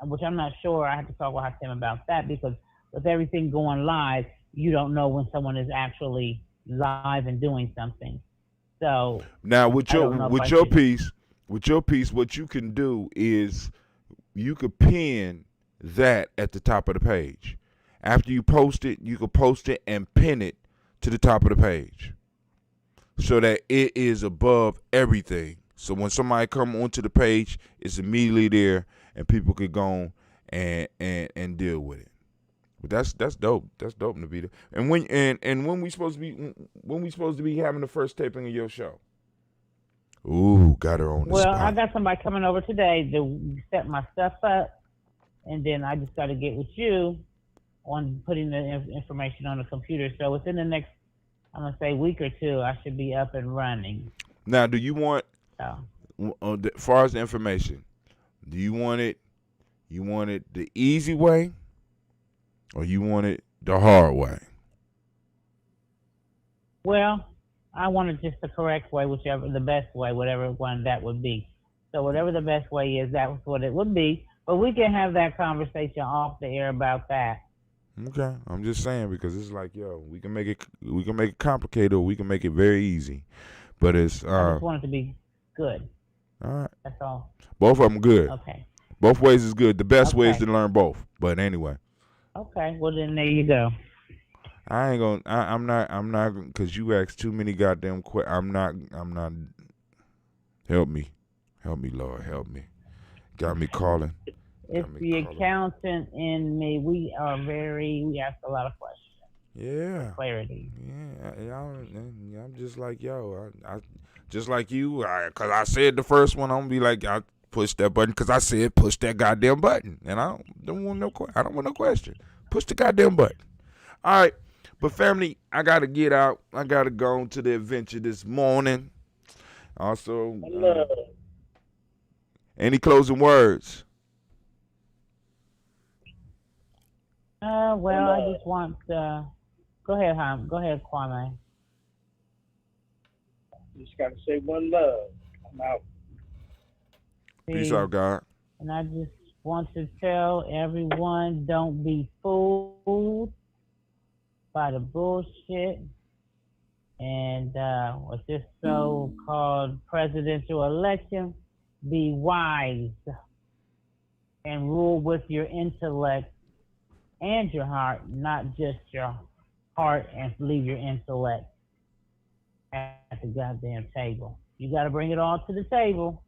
which I'm not sure, I have to talk with Tim about that, because with everything going live, you don't know when someone is actually live and doing something. So now with your piece, what you can do is you could pin that at the top of the page. After you post it, you could post it and pin it to the top of the page so that it is above everything. So when somebody come onto the page, it's immediately there, and people could go and deal with it. But that's dope. That's dope, Navita. And when we supposed to be having the first taping of your show? Ooh, got her on the spot. Well, I got somebody coming over today to set my stuff up, and then I just got to get with you on putting the information on the computer. So within the next, I'm gonna say, week or two, I should be up and running. Now, do you want? As far as the information, do you want it? You want it the easy way, or you want it the hard way? Well, I want it just the correct way, the best way, whatever one that would be. So whatever the best way is, that's what it would be. But we can have that conversation off the air about that. Okay, I'm just saying, because it's like, we can make it complicated, or we can make it very easy. But it's I just want it to be good. All right. That's all. Both of them good. Okay. Both ways is good. The best way is to learn both. But anyway. Okay. Well, then there you go. I'm not, because you asked too many goddamn questions. I'm not, Help me, Lord, help me. Got me calling. It's the accountant in me. We ask a lot of questions. Yeah. For clarity. Yeah, I'm just like yo. I just like you. Cause I said the first one. I'm gonna be like, I push that button because I said push that goddamn button, and I don't want no question. Push the goddamn button. All right, but family, I gotta get out. I gotta go on to the adventure this morning. Also, any closing words? Well, I just want go ahead, Ham. Go ahead, Kwame. Just gotta say one love. I'm out. Peace out, God. And I just want to tell everyone, don't be fooled by the bullshit and with this so-called presidential election. Be wise and rule with your intellect and your heart, not just your heart, and leave your intellect at the goddamn table. You got to bring it all to the table.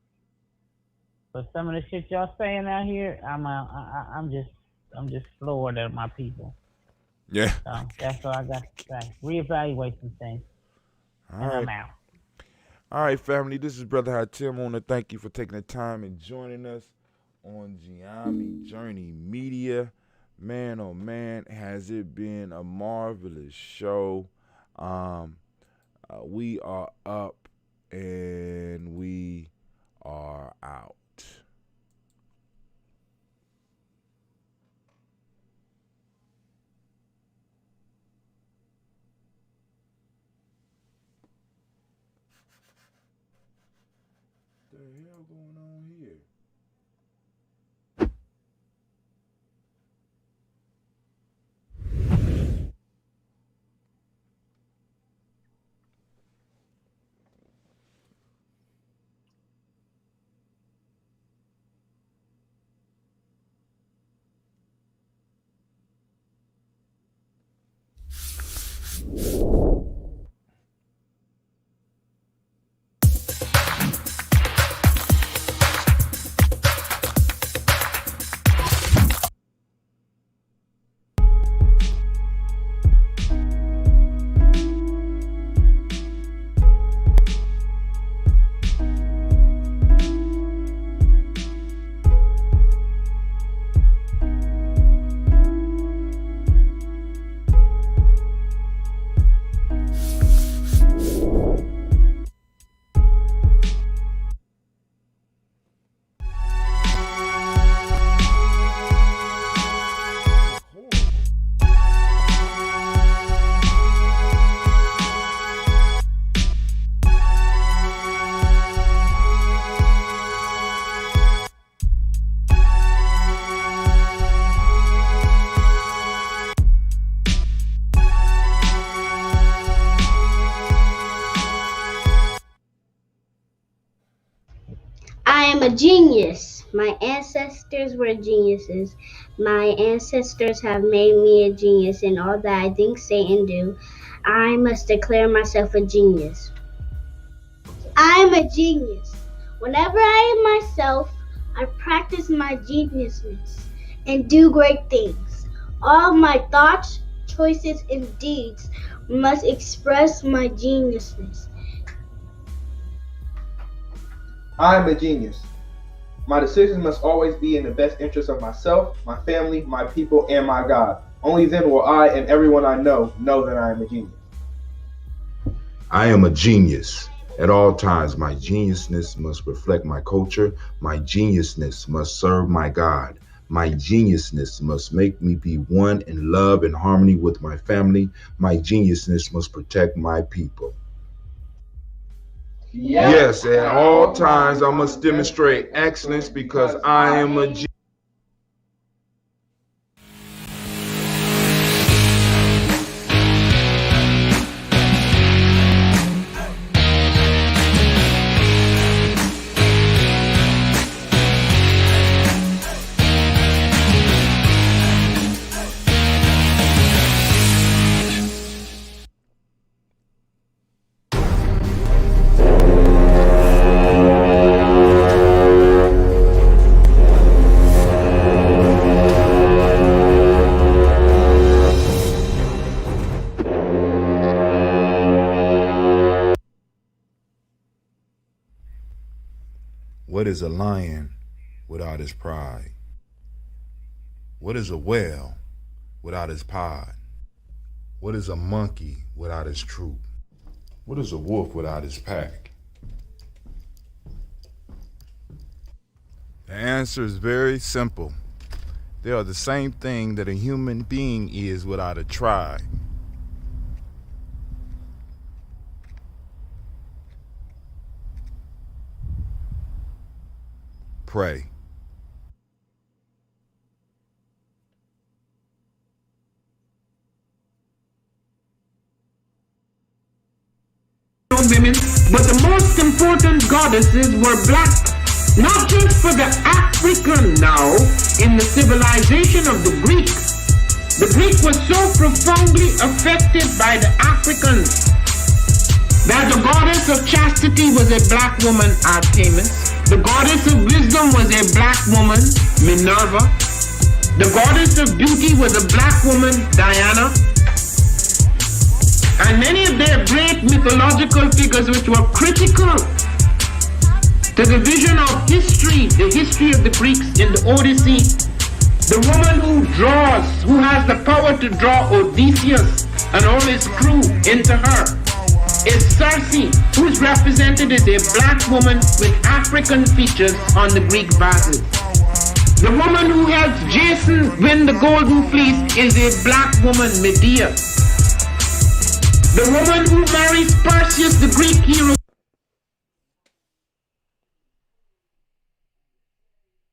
But some of the shit y'all saying out here, I'm just floored at my people. Yeah. So that's all I got to say. Reevaluate some things. All and right. I'm out. All right, family. This is Brother Hatim. I want to thank you for taking the time and joining us on Gye-Nyame Journey Media. Man, oh man, has it been a marvelous show. We are up and we are out. What the hell going on here? I am a genius. My ancestors were geniuses. My ancestors have made me a genius in all that I think, say, and do. I must declare myself a genius. I am a genius. Whenever I am myself, I practice my geniusness and do great things. All my thoughts, choices, and deeds must express my geniusness. I am a genius. My decisions must always be in the best interest of myself, my family, my people, and my God. Only then will I and everyone I know that I am a genius. I am a genius. At all times, my geniusness must reflect my culture. My geniusness must serve my God. My geniusness must make me be one in love and harmony with my family. My geniusness must protect my people. Yes, at all times I must demonstrate excellence because I am a genius. What is a lion without his pride? What is a whale without his pod? What is a monkey without his troop? What is a wolf without his pack? The answer is very simple. They are the same thing that a human being is without a tribe. Pray. Women, but the most important goddesses were black, not just for the African now in the civilization of the Greek. The Greek was so profoundly affected by the Africans that the goddess of chastity was a black woman, Artemis. The goddess of wisdom was a black woman, Minerva. The goddess of beauty was a black woman, Diana. And many of their great mythological figures which were critical to the vision of history, the history of the Greeks in the Odyssey. The woman who draws, who has the power to draw Odysseus and all his crew into her, is Circe, who is represented as a black woman with African features on the Greek vases. The woman who helps Jason win the Golden Fleece is a black woman, Medea. The woman who marries Perseus, the Greek hero,